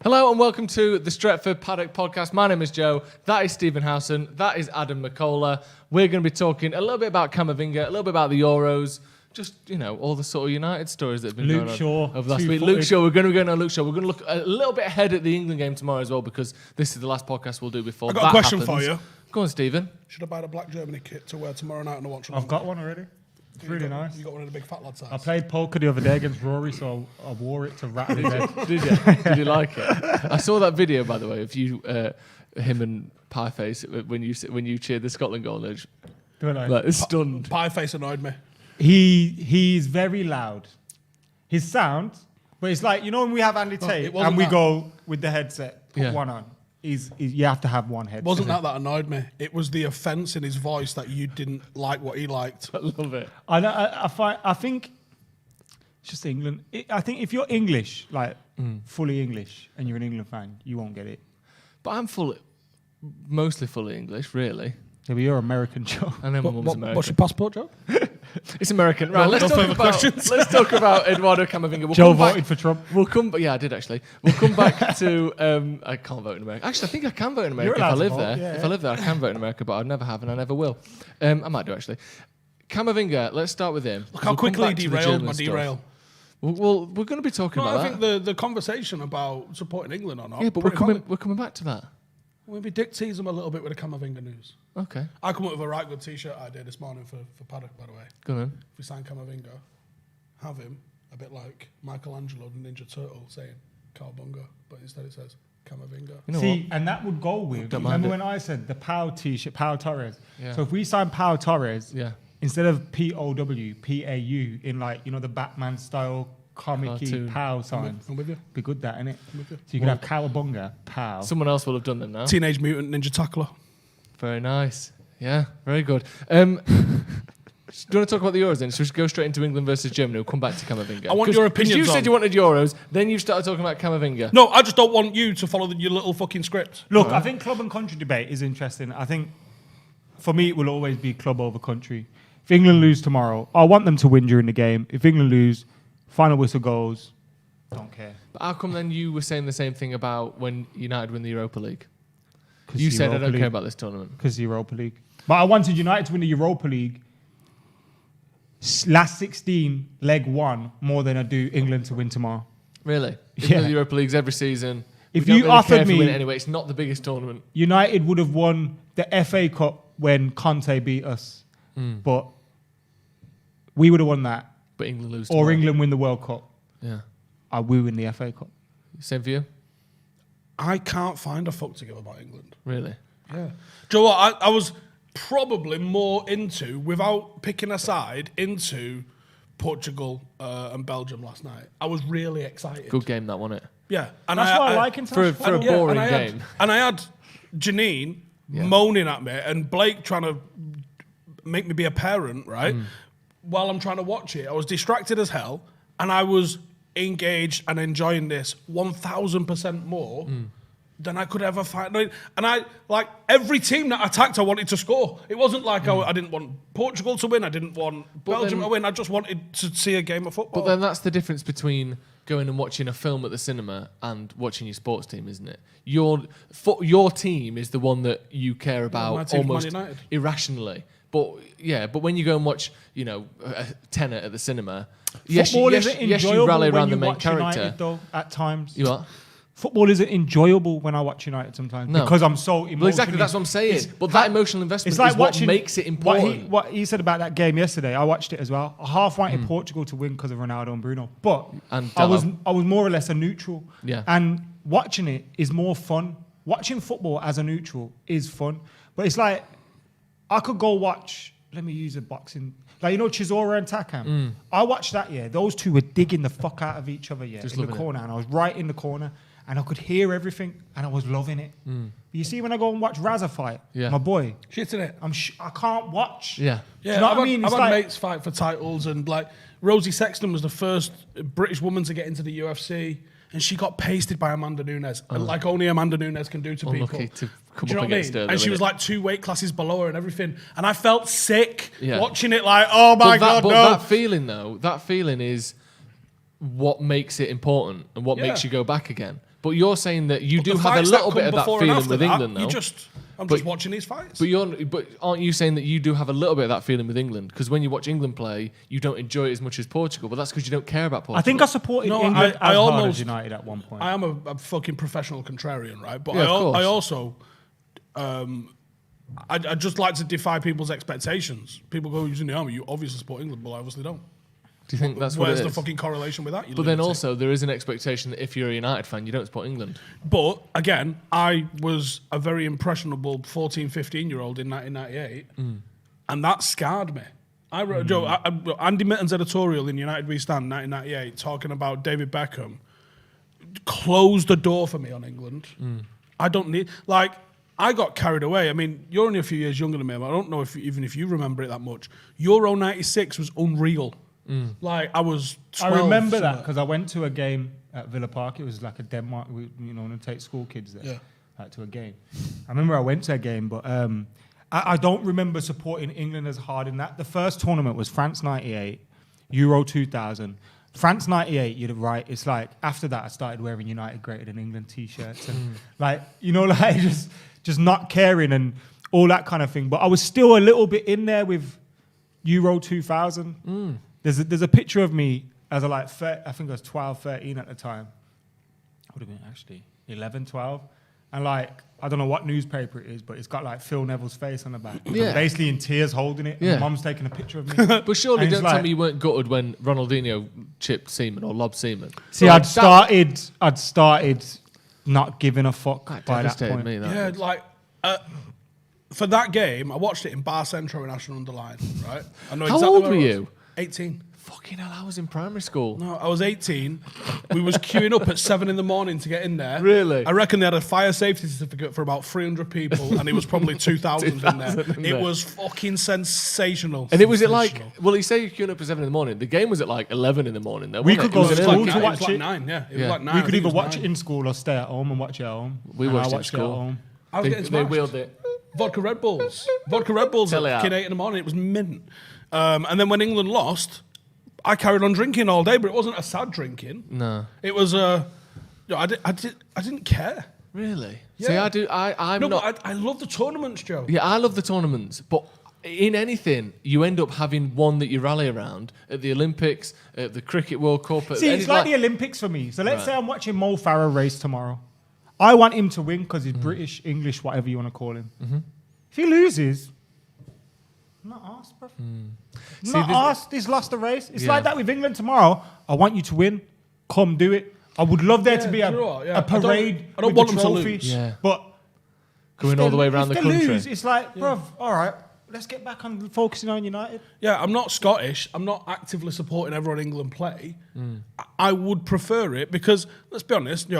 Hello and welcome to the Stretford Paddock podcast. My name is Joe. That is Stephen Howson. That is Adam Mckola. We're going to be talking a little bit about Camavinga, a little bit about the Euros, just, all the sort of United stories that have been going on over last week. Luke Shaw, we're going to be going on Luke Shaw. We're going to look a little bit ahead at the England game tomorrow as well, because this is the last podcast we'll do before that happens. I've got a question for you. Go on, Stephen. Should I buy the black Germany kit to wear tomorrow night on the watch? I've got one already. It's really nice. You got one of the big fat lad size? I played poker the other day against Rory, so I wore it to rattle his head. Did you? Did you like it? I saw that video, by the way, of you, him and Pieface when you cheered the Scotland goal. It's stunned. Pieface annoyed me. He's very loud. His sound, but it's like, when we have Andy Tate and we go with the headset, put one on. You have to have one headset. Wasn't that annoyed me? It was the offence in his voice that you didn't like what he liked. I love it. I think it's just England. I think if you're English, fully English, and you're an England fan, you won't get it. But I'm mostly fully English, really. Yeah, but you're American, Joe. I know my mum's American. What's your passport, Joe? It's American. Right, let's talk about Eduardo Camavinga. Joe voted for Trump. Yeah, I did actually. We'll come back to... I can't vote in America. Actually, I think I can vote in America if I live there. Yeah. If I live there, I can vote in America, but I never have and I never will. I might do, actually. Camavinga, let's start with him. Look how quickly he derailed my derail. Well, we're going to be talking about that. I think the conversation about supporting England or not... Yeah, but we're coming back to that. Maybe Dick tease him a little bit with the Camavinga news. Okay. I come up with a right good T-shirt idea this morning for Paddock, by the way. Go on. If we sign Camavinga, have him a bit like Michelangelo, the Ninja Turtle, saying Cowabunga, but instead it says Camavinga. And that would go with... Remember when I said the Pau T-shirt, Pau Torres? Yeah. So if we sign Pau Torres, instead of P-O-W, P-A-U, in the Batman style comic-y Pow signs. I'm with you. Be good, that, innit? I'm with you. So you could have Cowabunga, Pow. Someone else will have done them now. Teenage Mutant Ninja Tackler. Very nice. Yeah, very good. Do you want to talk about the Euros then? So we should go straight into England versus Germany. We'll come back to Camavinga. I want your opinion. You said you wanted Euros, then you started talking about Camavinga. No, I just don't want you to follow your little fucking script. Look, I think club and country debate is interesting. I think, for me, it will always be club over country. If England lose tomorrow, I want them to win during the game. If England lose... Final whistle goes, don't care. But how come then you were saying the same thing about when United win the Europa League? You said I don't care about this tournament. Because the Europa League. But I wanted United to win the Europa League last 16, leg 1, more than I do England to win tomorrow. Really? Yeah. The Europa Leagues every season. If you offered me... Win it anyway, it's not the biggest tournament. United would have won the FA Cup when Conte beat us. But we would have won that. But England lose tomorrow. Or England win the World Cup. Yeah. We win the FA Cup. Same for you? I can't find a fuck to give about England. Really? Yeah. Do you know what? I was probably more into, without picking a side, into Portugal and Belgium last night. I was really excited. Good game, that, wasn't it? Yeah. And that's what I like in for a boring game. And I had Janine moaning at me and Blake trying to make me be a parent, right? While I'm trying to watch it, I was distracted as hell, and I was engaged and enjoying this 1,000% more than I could ever find. And every team that attacked, I wanted to score. It wasn't like I didn't want Portugal to win, I didn't want Belgium to win, I just wanted to see a game of football. But then that's the difference between going and watching a film at the cinema and watching your sports team, isn't it? Your team is the one that you care about almost irrationally. But when you go and watch, a tenor at the cinema, football isn't enjoyable you rally around when the you main watch character. United, though, at times. You what? Football isn't enjoyable when I watch United sometimes because I'm so emotional. Well, exactly, that's what I'm saying. But that emotional investment is what makes it important. What he said about that game yesterday, I watched it as well. I half wanted Portugal to win because of Ronaldo and Bruno, but I was more or less a neutral. Yeah. And watching it is more fun. Watching football as a neutral is fun, but it's like I could go watch. Let me use a boxing. Chisora and Takam. I watched that, Those two were digging the fuck out of each other, in the corner. And I was right in the corner. And I could hear everything. And I was loving it. But you see, when I go and watch Raza fight, my boy. Shitting it. I can't watch. Yeah. Do you know what I mean? I've had mates fight for titles. And, Rosie Sexton was the first British woman to get into the UFC. And she got pasted by Amanda Nunes. Like only Amanda Nunes can do to people. To come do you know up against her. And she was 2 weight classes below her and everything. And I felt sick watching it oh my God, no. But that feeling is what makes it important and what makes you go back again. But you're saying that you But do the have a fights little that bit come of that before and feeling after with that, England, though. I'm But- just watching these fights. But aren't you saying that you do have a little bit of that feeling with England? Because when you watch England play, you don't enjoy it as much as Portugal. But that's because you don't care about Portugal. I think I supported No, England I as hard almost- as United at one point. I am a fucking professional contrarian, right? But Yeah, of course. I also, I just like to defy people's expectations. People go, "You're in the army. You obviously support England," but I obviously don't. Do you think that's what Where's it the is? fucking correlation with that? You But then lunatic? also, there is an expectation that if you're a United fan, you don't support England. But again, I was a very impressionable 14, 15-year-old in 1998, and that scarred me. I wrote Andy Mitten's editorial in United We Stand 1998 talking about David Beckham closed the door for me on England. I don't need I got carried away. I mean, you're only a few years younger than me. But I don't know even if you remember it that much. Euro '96 was unreal. Like I was 12. I remember that because I went to a game at Villa Park. It was like a Denmark, to take school kids there to a game. I remember I went to a game, but I don't remember supporting England as hard in that. The first tournament was France '98, Euro 2000. France '98, you're right. It's like after that, I started wearing United Greater Than England T-shirts and just not caring and all that kind of thing. But I was still a little bit in there with Euro 2000. There's a picture of me as I think I was 12, 13 at the time. I would have been actually 11, 12. And I don't know what newspaper it is, but it's got Phil Neville's face on the back. Yeah. I'm basically in tears holding it. Yeah. My mum's taking a picture of me. But surely And it's don't tell me you weren't gutted when Ronaldinho chipped Seaman or lobbed Seaman. See, But I'd started not giving a fuck That by that devastated point. me. That Yeah, did. for that game, I watched it in Bar Centro in Ashton under Lyne, right? I know How exactly old where were I was. you? 18. Fucking hell, I was in primary school. No, I was 18. We was queuing up at 7 in the morning to get in there. Really? I reckon they had a fire safety certificate for about 300 people, and it was probably 2,000 in there. 2,000 in It there. was fucking sensational. And it was at Sensational. well, you say you're queuing up at 7 in the morning. The game was at 11 in the morning, though. We wasn't could it? go It was to at school 11. to It was watch like it. 9, yeah. It Yeah. was like 9. We I could think either it was watch 9. it in school or stay at home and watch it at home. We And watched I it at watched school. at home. I was They getting smashed. wheeled it. Vodka Red Bulls. Vodka Red Bulls Tell at it out. fucking 8 in the morning. It was mint. And then when England lost, I carried on drinking all day, but it wasn't a sad drinking. No. It was I didn't care. Really? Yeah. See, I do. I'm No, not. but I love the tournaments, Joe. Yeah, I love the tournaments, but in anything, you end up having one that you rally around at the Olympics, at the Cricket World Cup. See, it's like the Olympics for me. So let's say I'm watching Mo Farah race tomorrow. I want him to win because he's British, English, whatever you want to call him. If he loses, I'm not asked, bro. See, Not this- asked. He's lost the race. It's Yeah. like that with England tomorrow. I want you to win. Come do it. I would love there to Yeah, be do you know what? Yeah. a parade. I don't with want the them to trophy. lose. Yeah. But Going if all they- the way around if the they country. lose, it's like, bruv, all right, let's get back on focusing on United. Yeah, I'm not Scottish. I'm not actively supporting everyone England play. I would prefer it because, let's be honest,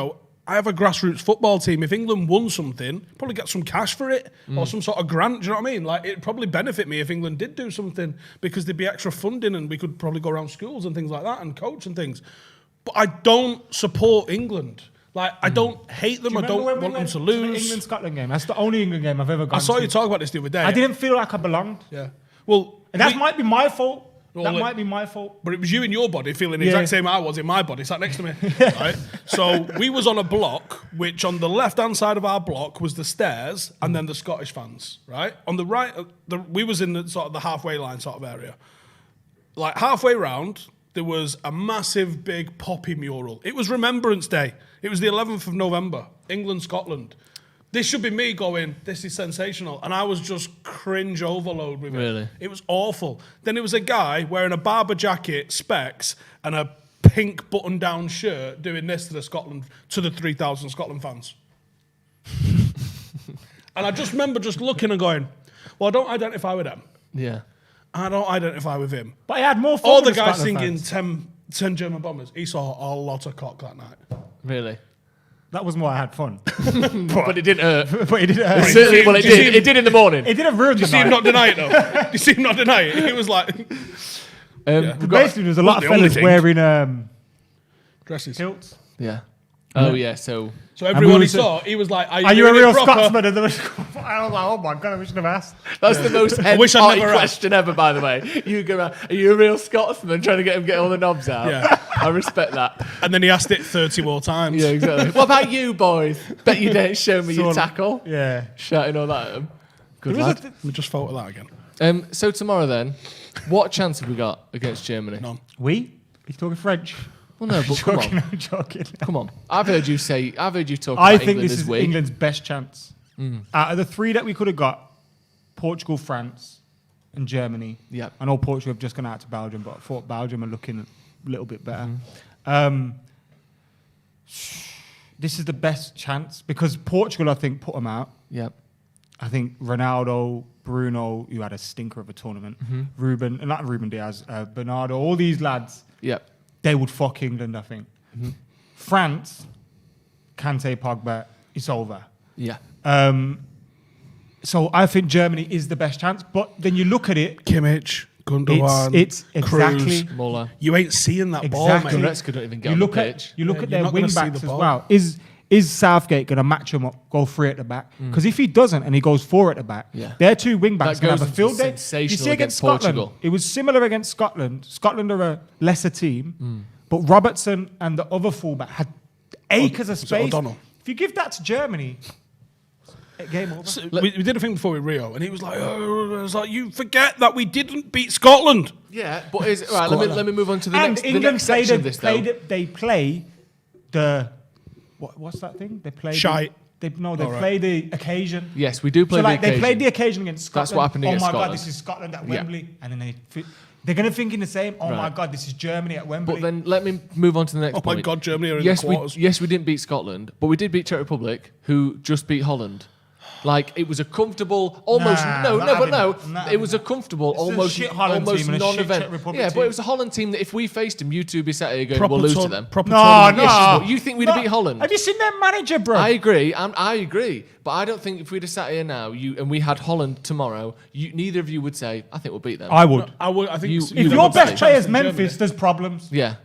I have a grassroots football team. If England won something, probably get some cash for it or some sort of grant. Do you know what I mean? It'd probably benefit me if England did do something because there'd be extra funding and we could probably go around schools and things like that and coach and things. But I don't support England. I don't hate them. I don't want them to lose. The England-Scotland game. That's the only England game I've ever gone I saw to. you talk about this the other day. I didn't feel like I belonged. Yeah. Well, And that might be my fault. Well, That might be my fault. But it was you in your body feeling the Yeah. exact same I was in my body, sat next to me. Right? So we was on a block, which on the left-hand side of our block was the stairs and then the Scottish fans, right? On the right, we was in the sort of the halfway line sort of area. Halfway round, there was a massive big poppy mural. It was Remembrance Day. It was the 11th of November, England, Scotland. This should be me going, this is sensational. And I was just cringe overload with it. Really? It was awful. Then there was a guy wearing a Barber jacket, specs, and a pink button-down shirt doing this to the 3,000 Scotland fans. And I just remember just looking and going, well, I don't identify with them. Yeah. I don't identify with him. But I had more fun All with the guys Scotland singing fans. 10 German Bombers, he saw a lot of cock that night. Really. That wasn't why I had fun. But it didn't hurt. But it did. It certainly, well, it Do you did. see- It did in the morning. It didn't ruin Do you the see him night. not deny it, though? Do you see him not deny it? He was like... We've got- Basically, there's a lot of the only fellas thing. wearing Dresses. kilts. yeah. Oh yeah, so everyone we he saw, he was like, Are you a doing it real proper?" Scotsman? And I was like, oh my God, I wish I'd have asked. that's the most I wish I'd head-party never asked. question ever. By the way, you go, are you a real Scotsman trying to get all the knobs out? Yeah. I respect that. And then he asked it 30 more times. Yeah, exactly. What about you, boys? Bet you didn't show me your Sort of. tackle. Yeah. Shouting all that at him. Good There was lad. a th- Let me just photo that again. So tomorrow then, what chance have we got against Germany? None. we? He's talking French. Well, no, but come Joking, on. I'm joking. Come on. I've heard you talk I about think England this as is we. England's best chance. Out of the 3 that we could have got, Portugal, France, and Germany. Yep. I know Portugal have just gone out to Belgium, but I thought Belgium are looking a little bit better. This is the best chance because Portugal, I think, put them out. Yep. I think Ronaldo, Bruno, who had a stinker of a tournament, not Ruben Diaz, Bernardo, all these lads, Yep. they would fuck England, I think. France, Kante, Pogba, it's over. Yeah. So I think Germany is the best chance. But then you look at it, Kimmich, Gundogan, it's exactly Kroos. Muller. You ain't seeing that ball, Exactly. mate. Goretzka don't even get you on look the at pitch. you look Yeah, at you're their not wing gonna see backs the as ball. well. Is Southgate going to match them up, go 3 at the back? Because if he doesn't and he goes 4 at the back, Yeah. their 2 wing backs That going to goes have a field into day. sensational You see against Scotland, Portugal. it was similar against Scotland. Scotland are a lesser team, but Robertson and the other fullback had acres of was it space. O'Donnell? If you give that to Germany, game over. So we did a thing before with Rio, and he was like, "Oh, I was like, you forget that we didn't beat Scotland." Yeah, but right. Let me move on to the And next. The England next section of this, though. they play the what's that thing? They play Shite. They All right. play the occasion. Yes, we do play So the like occasion. they played the occasion against Scotland. That's what happened Oh against my Scotland. God, this is Scotland at Yeah. Wembley, and then they're going to think in the same. Oh my Right. God, this is Germany at Wembley. But then let me move on to the next Oh point. my God, Germany are in yes, the quarters. yes, we didn't beat Scotland, but we did beat Czech Republic, who just beat Holland. Like it was a comfortable, almost Nah, no, I'm no, not but no, having that. I'm not it was a having that. comfortable, It's a almost, shit Holland almost team and a shit non-event. Czech Republic Yeah, but team. it was a Holland team that if we faced them, you'd two be sat here going, Proper "We'll lose to tour- them." proper no, tournament. no. Yes, you think we'd have beat Holland? Have you seen their manager, bro? I agree. I agree. But I don't think if we'd have sat here now, and we had Holland tomorrow, neither of you would say, "I think we'll beat them." I would. I think You- it's- you If You've your got best the player is chance in Germany. Memphis, there's problems. yeah.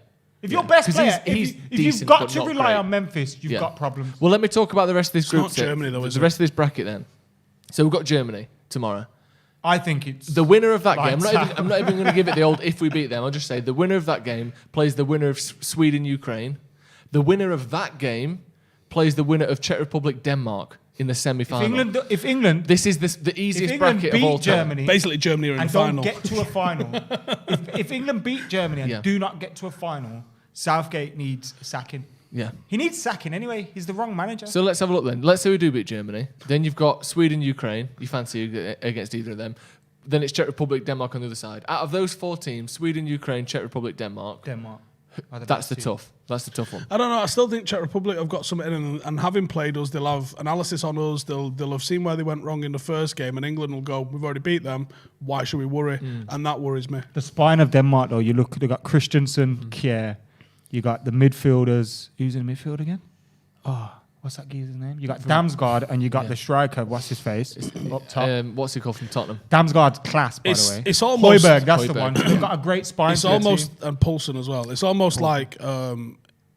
If your best 'Cause player, he's if you've decent, got but to not rely great. on Memphis, you've Yeah. got problems. Well, let me talk about the rest of this group. not Germany, though, is the it? rest of this bracket then. So we've got Germany tomorrow. I think it's The winner of that game, Lights out. I'm not even going to give it the old if we beat them. I'll just say the winner of that game plays the winner of Sweden, Ukraine. The winner of that game plays the winner of Czech Republic, Denmark in the semi-final. if England This is the easiest England bracket of all beat time. Germany Basically, Germany are in and the don't final. get to a final, if England beat Germany and Yeah. do not get to a final, Southgate needs sacking. Yeah. He needs sacking anyway. He's the wrong manager. So let's have a look then. Let's say we do beat Germany. Then you've got Sweden, Ukraine. You fancy against either of them. Then it's Czech Republic, Denmark on the other side. Out of those 4 teams, Sweden, Ukraine, Czech Republic, Denmark. Denmark. are the That's best the team. tough. That's the tough one. I don't know. I still think Czech Republic have got something in them, and having played us, they'll have analysis on us. They'll have seen where they went wrong in the first game, and England will go, "We've already beat them. Why should we worry?" And that worries me. The spine of Denmark, though, you look, they got Christensen, Kjær. You got the midfielders. Who's in the midfield again? Oh, what's that geezer's name? You got Damsgaard and you got the striker. What's his face? Up top. What's he called from Tottenham? Damsgaard's class, by It's- the way. it's almost- Højbjerg, that's the Højbjerg. one. They've got a great spine. It's to their almost team. and Poulsen as well. It's almost like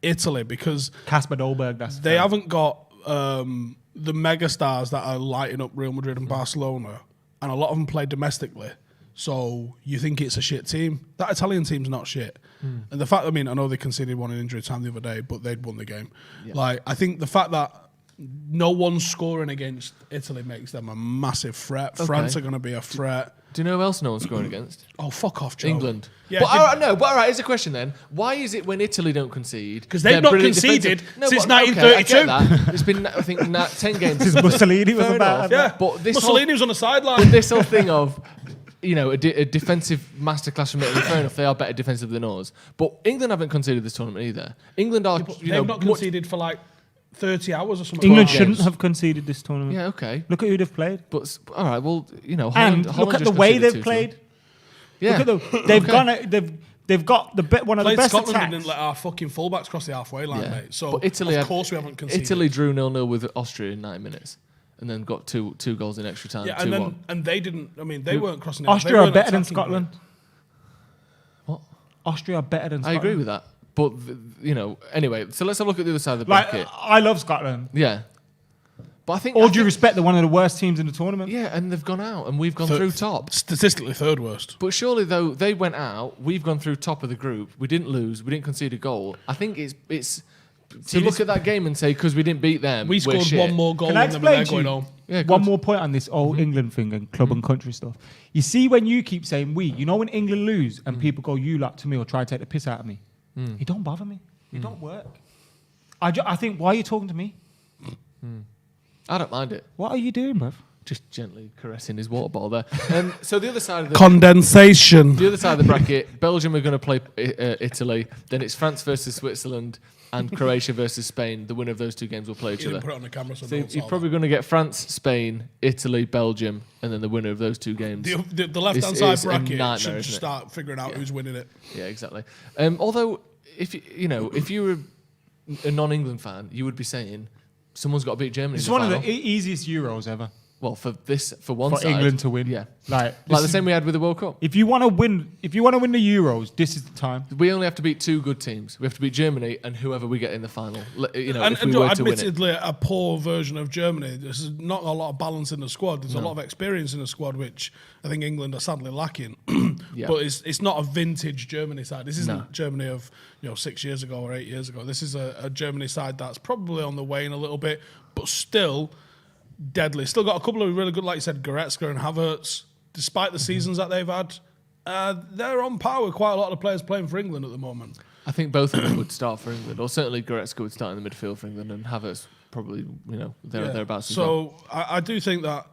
Italy because Kasper Dolberg. That's they haven't got the mega stars that are lighting up Real Madrid and Barcelona, and a lot of them play domestically. So you think it's a shit team. That Italian team's not shit. And the fact, I know they conceded one in injury time the other day, but they'd won the game. Like, I think the fact that no one's scoring against Italy makes them a massive threat. Okay. France are going to be a threat. Do you know who else no one's scoring against? Oh, fuck off, Joe. England. Yeah, but all right, here's a question then. Why is it when Italy don't concede? 'Cause they've they're not brilliant conceded defensive- since but- okay, 1932. I get that. It's been, I think, 10 games. Since Mussolini was Fair about. enough. Yeah, But this Mussolini was on the sideline. this whole thing of, a defensive masterclass from Italy, fair enough, they are better defensive than us. But England haven't conceded this tournament either. England are, They've not much- conceded for like 30 hours or something. England games. shouldn't have conceded this tournament. Yeah, okay. Look at who they've played. But, all right, well, Holland, And Holland look at just the way conceded they've 2-2. played. Yeah. Look at they've gone. They've got one of the Played best Scotland and attacks. didn't let our fucking fullbacks cross the halfway line, Yeah. mate. So, But Italy of had- course, we haven't conceded. Italy drew 0-0 with Austria in 9 minutes. And then got two goals in extra time, Yeah, 2-1. and they didn't. They weren't crossing. They Austria are weren't better than attacking, Scotland. What? Austria are better than I Scotland. agree with that. But, anyway, so let's have a look at the other side of the Like, bracket. I love Scotland. Yeah. But I think... All due respect, they're one of the worst teams in the tournament. Yeah, and they've gone out, and we've gone through top. Statistically, third worst. But surely, though, they went out, we've gone through top of the group, we didn't lose, we didn't concede a goal. I think it's to look at that game and say, because we didn't beat them, We scored shit. one more goal Can I than them and they're explain going to home. Yeah, One good. more point on this old England thing and club and country stuff. You see, when you keep saying we, when England lose and people go, you lot to me or try to take the piss out of me, it don't bother me. It don't work. I think, why are you talking to me? I don't mind it. What are you doing, bruv? Just gently caressing his water bottle there. So the other side of the... Condensation. The other side of the bracket, Belgium are going to play Italy. Then it's France versus Switzerland and Croatia versus Spain. The winner of those two games will play each You other. didn't put it on the camera, so So no you're one probably going to get France, Spain, Italy, Belgium, and then the winner of those two games. The left-hand It's side a bracket nightmare, should isn't it? start figuring out who's winning it. Yeah, exactly. Although, if you were a non-England fan, you would be saying someone's got to beat Germany. It's in the one final. of the easiest Euros ever Well, for one for side, England to win. Yeah, like the same we had with the World Cup. If you want to win, the Euros, this is the time. We only have to beat two good teams. We have to beat Germany and whoever we get in the final. And if we were to win it. admittedly, a poor version of Germany. There's not a lot of balance in the squad. There's a lot of experience in the squad, which I think England are sadly lacking. Yeah. But it's not a vintage Germany side. This isn't No. Germany of 6 years ago or 8 years ago. This is a Germany side that's probably on the wane a little bit, but still deadly. Still got a couple of really good, like you said, Goretzka and Havertz. Despite the seasons that they've had, they're on par with quite a lot of the players playing for England at the moment. I think both of them would start for England, or certainly Goretzka would start in the midfield for England, and Havertz probably, thereabouts as well. So I do think that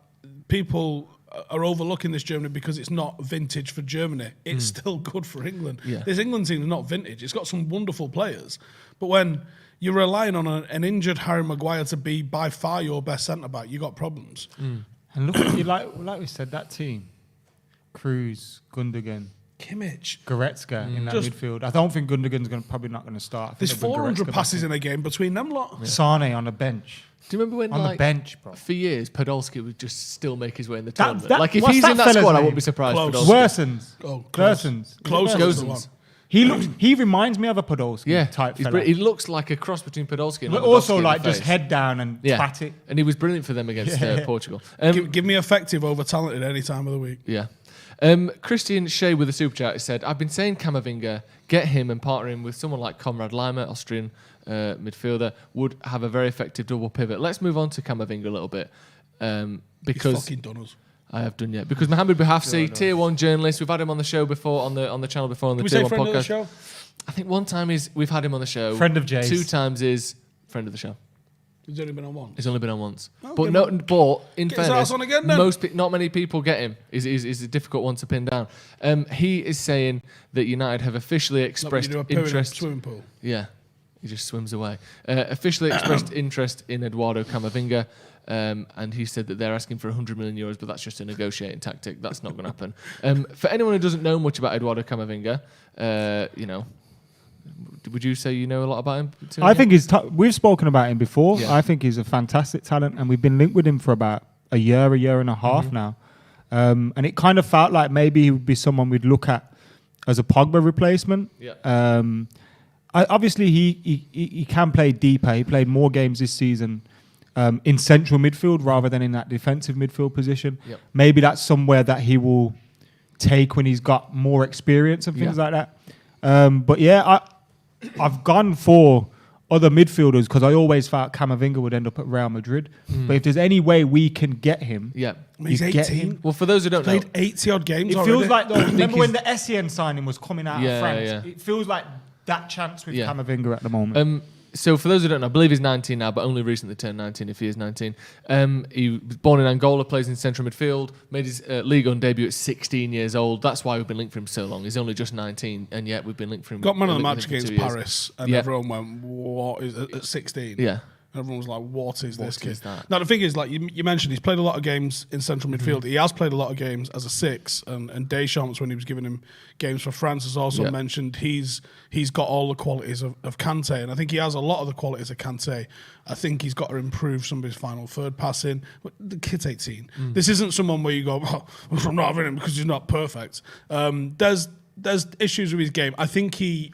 people are overlooking this Germany because it's not vintage for Germany. It's still good for England. Yeah. This England team is not vintage. It's got some wonderful players. But when you're relying on an injured Harry Maguire to be by far your best centre-back, you got problems. And look at you, like we said, that team: Cruz, Gundogan, Kimmich. Goretzka in that Just- midfield. I don't think Gundogan's probably not going to start. I think There's they'll bring 400 Goretzka back passes in a game between them lot. in. Sane on the bench. Do you remember when, On the bench, bro. for years, Podolski would just still make his way in the That- tournament? that- Like, if what's he's that in that fella's squad, I name? wouldn't be surprised. Close. Podolski. Wersons. Oh, close. Gersons. Close Gersons. was the one. He reminds me of a Podolski Yeah, type he's fella. he looks like a cross between Podolski and But Lewandowski also in the like just face. head down and pat it. And he was brilliant for them against Yeah. Portugal. Give me effective over talented any time of the week. Yeah. Christian Shea with a super chat said, I've been saying Camavinga, get him and partner him with someone like Konrad Laimer, Austrian midfielder, would have a very effective double pivot. Let's move on to Camavinga a little bit. He's Because fucking done us. I have done yet. Because Mohamed Bouhafsi, tier 1 journalist, we've had him on the show before, on the channel before, on the Can we tier say 1 friend of the podcast. show? I think one time we've had him on the show. Friend of Jay's. 2 times is friend of the show. He's only been on one. He's only been on once. Oh, But give no, him- but in Get his fairness, ass on again then. not many people get him. Is a difficult one to pin down. He is saying that United have officially Like when expressed you do a poo in a interest. swimming pool. Yeah, he just swims away. Officially expressed interest in Eduardo Camavinga. And he said that they're asking for 100 million euros, but that's just a negotiating tactic. That's not going to happen. For anyone who doesn't know much about Eduardo Camavinga, would you say you know a lot about him? I think we've spoken about him before. Yeah. I think he's a fantastic talent, and we've been linked with him for about a year and a half now. And it kind of felt like maybe he would be someone we'd look at as a Pogba replacement. Yeah. Obviously, he can play deeper. He played more games this season in central midfield rather than in that defensive midfield position. Yep. Maybe that's somewhere that he will take when he's got more experience and things like that. But yeah, I've gone for other midfielders because I always thought Camavinga would end up at Real Madrid. But if there's any way we can get him, Yeah. He's you get 18. him. Well, for those who don't know, Played 80 odd games It already. feels like though. Remember when he's- the Essien signing was coming out Yeah, of France? yeah. It feels like that chance with Yeah. Camavinga at the moment. So for those who don't know, I believe he's 19 now, but only recently turned 19 if he is 19. He was born in Angola, plays in central midfield, made his Ligue 1 debut at 16 years old. That's why we've been linked for him so long. He's only just 19, and yet we've been linked for him. Got man of the linked match with him for against 2 years. Paris, and Yeah. everyone went, "What is at 16?" Yeah. Everyone was like, "What is this What kid?" is that? Now the thing is, like you mentioned, he's played a lot of games in central midfield. He has played a lot of games as a 6, and Deschamps, when he was giving him games for France, has also Yeah. mentioned he's got all the qualities of Kante, and I think he has a lot of the qualities of Kante. I think he's got to improve some of his final third passing. But the kid's 18. This isn't someone where you go, "Oh, I'm not having him because he's not perfect." There's issues with his game. I think he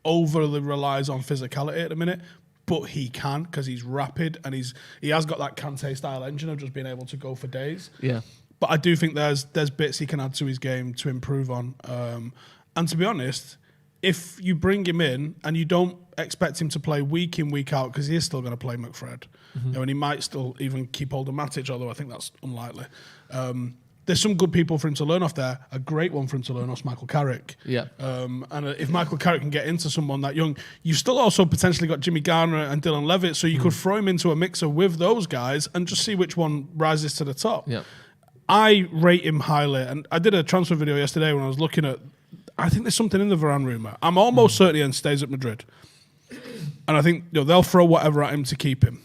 overly relies on physicality at the minute, but he can because he's rapid and he has got that Kante style engine of just being able to go for days. Yeah. But I do think there's bits he can add to his game to improve on. And to be honest, if you bring him in and you don't expect him to play week in, week out, because he is still going to play McFred, and he might still even keep hold of Matic, although I think that's unlikely. There's some good people for him to learn off there. A great one for him to learn off is Michael Carrick. Yeah. And if Michael Carrick can get into someone that young, you've still also potentially got Jimmy Garner and Dylan Levitt, so you could throw him into a mixer with those guys and just see which one rises to the top. Yeah. I rate him highly, and I did a transfer video yesterday when I was looking at. I think there's something in the Varane rumour. I'm almost certain he stays at Madrid, and I think they'll throw whatever at him to keep him.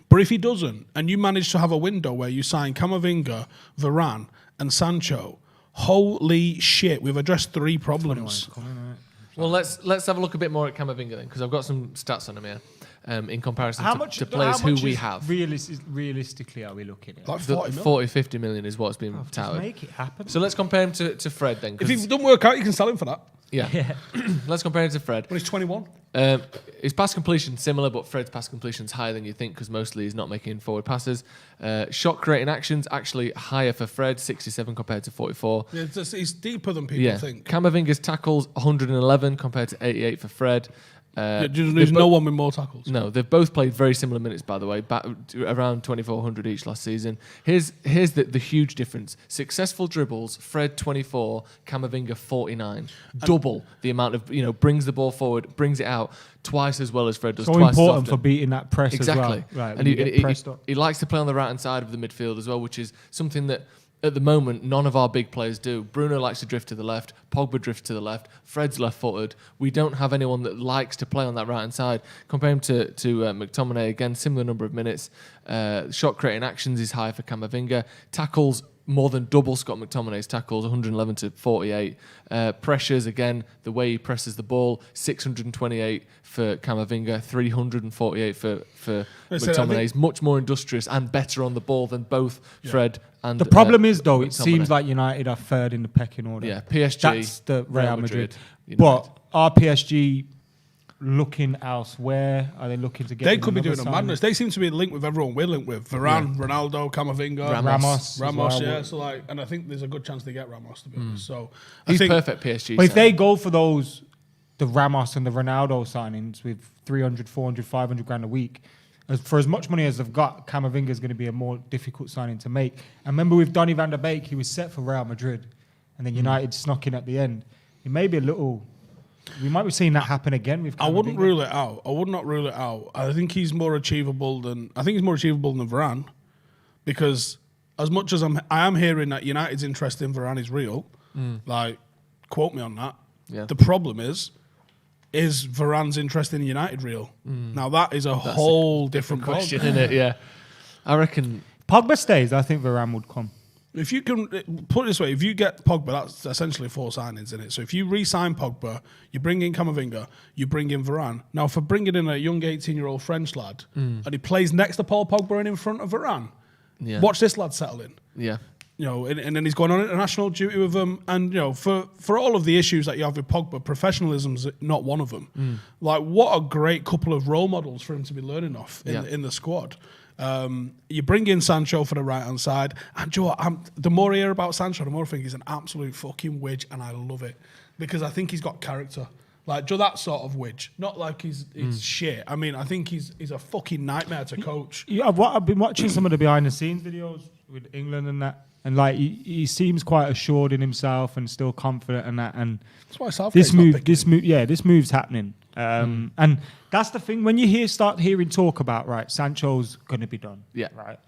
But if he doesn't, and you manage to have a window where you sign Camavinga, Varane, and Sancho, holy shit, we've addressed 3 problems. Well, let's have a look a bit more at Camavinga then, because I've got some stats on him here. In comparison to players who we have. Realistically, are we looking at? Like 40 million. 40, 50 million is what's been Just touted. make it happen. So let's compare him to Fred then. If he doesn't work out, you can sell him for that. Yeah. Let's compare him to Fred. But he's 21. His pass completion similar, but Fred's pass completion is higher than you think because mostly he's not making forward passes. Shot creating actions actually higher for Fred, 67 compared to 44. Yeah, he's deeper than people think. Camavinga's tackles 111 compared to 88 for Fred. There's no one with more tackles. No, they've both played very similar minutes, by the way, back around 2,400 each last season. Here's the huge difference. Successful dribbles, Fred 24, Camavinga 49. Double the amount of, brings the ball forward, brings it out twice as well as Fred does. So twice important as for beating that press exactly. as well. Right, and he likes to play on the right-hand side of the midfield as well, which is something that at the moment, none of our big players do. Bruno likes to drift to the left. Pogba drifts to the left. Fred's left-footed. We don't have anyone that likes to play on that right-hand side. Compare him to McTominay, again, similar number of minutes. Shot creating actions is high for Camavinga. Tackles more than double Scott McTominay's tackles, 111 to 48. Pressures, again, the way he presses the ball, 628 for Camavinga, 348 for McTominay. He's much more industrious and better on the ball than both Fred and the problem is, though, McTominay. it seems like United are third in the pecking order. Yeah, PSG. That's the Real Madrid. United. But are PSG looking elsewhere? Are they looking to get? They could be doing a madness. They seem to be linked with everyone we're linked with: Varane, Ronaldo, Camavinga, Ramos. Yeah, so and I think there's a good chance they get Ramos, to be honest. So he's perfect PSG. But if they go for the Ramos and the Ronaldo signings with 300, 400, 500 grand a week, for as much money as they've got, Camavinga is going to be a more difficult signing to make. And remember with Donny van der Beek, he was set for Real Madrid, and then United snuck in at the end. It may be a little. We might be seeing that happen again with Camavinga. I wouldn't rule it out. I would not rule it out. I think he's more achievable than Varane, because as much as I am hearing that United's interest in Varane is real, like quote me on that. Yeah. The problem is Varane's interest in United real? Now that is that's whole different question, isn't it? Yeah, I reckon Pogba stays. I think Varane would come. If you can put it this way, if you get Pogba, that's essentially 4 signings in it. So if you re-sign Pogba, you bring in Camavinga, you bring in Varane. Now, for bringing in a young 18-year-old French lad, and he plays next to Paul Pogba and in front of Varane, watch this lad settle in. Yeah. And then he's going on international duty with them. And, for all of the issues that you have with Pogba, professionalism's not one of them. Like, what a great couple of role models for him to be learning off in the squad. You bring in Sancho for the right-hand side. And Joe, the more I hear about Sancho, the more I think he's an absolute fucking widge, and I love it. Because I think he's got character. Like, Joe, that sort of widge. Not like he's shit. I mean, I think he's a fucking nightmare to coach. Yeah, I've been watching some of the behind-the-scenes videos with England and that. And like he seems quite assured in himself and still confident and that. And that's why Southgate's this move's happening. And that's the thing when you start hearing talk about Sancho's going to be done. Yeah. Right.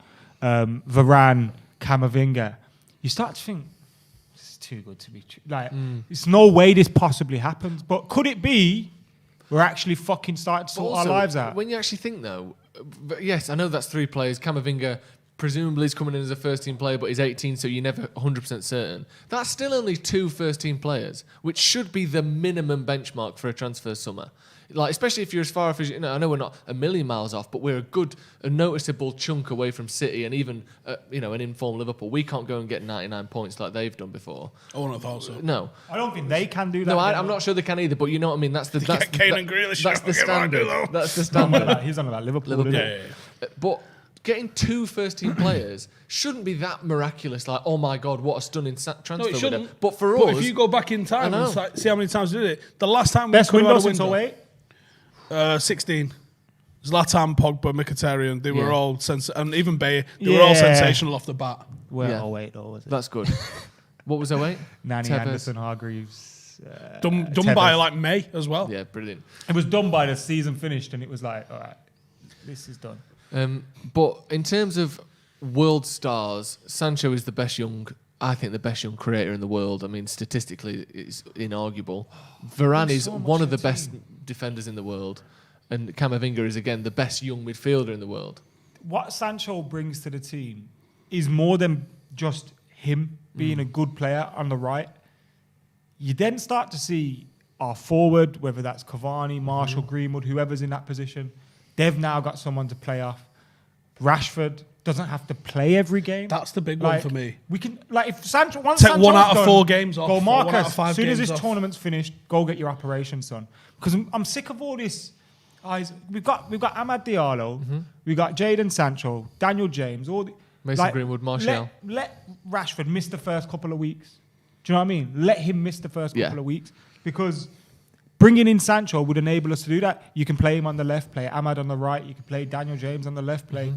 Varane, Camavinga, you start to think this is too good to be true. Like it's no way this possibly happens. But could it be we're actually fucking starting to sort our lives out? When you actually think though, yes, I know that's 3 players. Camavinga presumably he's coming in as a first-team player, but he's 18, so you're never 100% certain. That's still only 2 first-team players, which should be the minimum benchmark for a transfer summer. Like, especially if you're as far off as, I know we're not a million miles off, but we're a noticeable chunk away from City and even, an informed Liverpool. We can't go and get 99 points like they've done before. I wouldn't have thought so. No. I don't think they can do that. No, I'm not sure they can either, but you know what I mean? That's the Kane and Grealish. That's the standard. That's the standard. He's on about Liverpool. Liverpool. Yeah. But getting 2 first-team players shouldn't be that miraculous. Like, oh my God, what a stunning transfer No, it shouldn't. window. But for us, if you go back in time and see how many times we did it, the last time Best we could window have had a since window, 08? 16. Zlatan, Pogba, Mkhitaryan, they were Yeah. all and even Bayer, they were all sensational off the bat. Well, Yeah. 08 though, was it? that's good. What was 08? Nani, Tevez. Anderson, Hargreaves. Done Tevez. by like May as well. Yeah, brilliant. It was done by the season finished, and it was like, all right, this is done. But in terms of world stars, Sancho is I think the best young creator in the world. I mean, statistically, it's inarguable. Varane There's is so much one of in the the best team. defenders in the world. And Camavinga is, again, the best young midfielder in the world. What Sancho brings to the team is more than just him being a good player on the right. You then start to see our forward, whether that's Cavani, Marshall, Greenwood, whoever's in that position. They've now got someone to play off. Rashford doesn't have to play every game. That's the big one for me. We can, like, if Sancho, once Take Sancho's 1 out of done, 4 games off. go, or 1 out Marcus, of 5 as soon as games this off. tournament's finished, go get your operation, son. Because I'm sick of all this. We've got Amad Diallo, we've got Jadon Sancho, Daniel James, all the, Mason Greenwood, Martial. Let Rashford miss the first couple of weeks. Do you know what I mean? Let him miss the first couple of weeks, because bringing in Sancho would enable us to do that. You can play him on the left, play Amad on the right. You can play Daniel James on the left, play,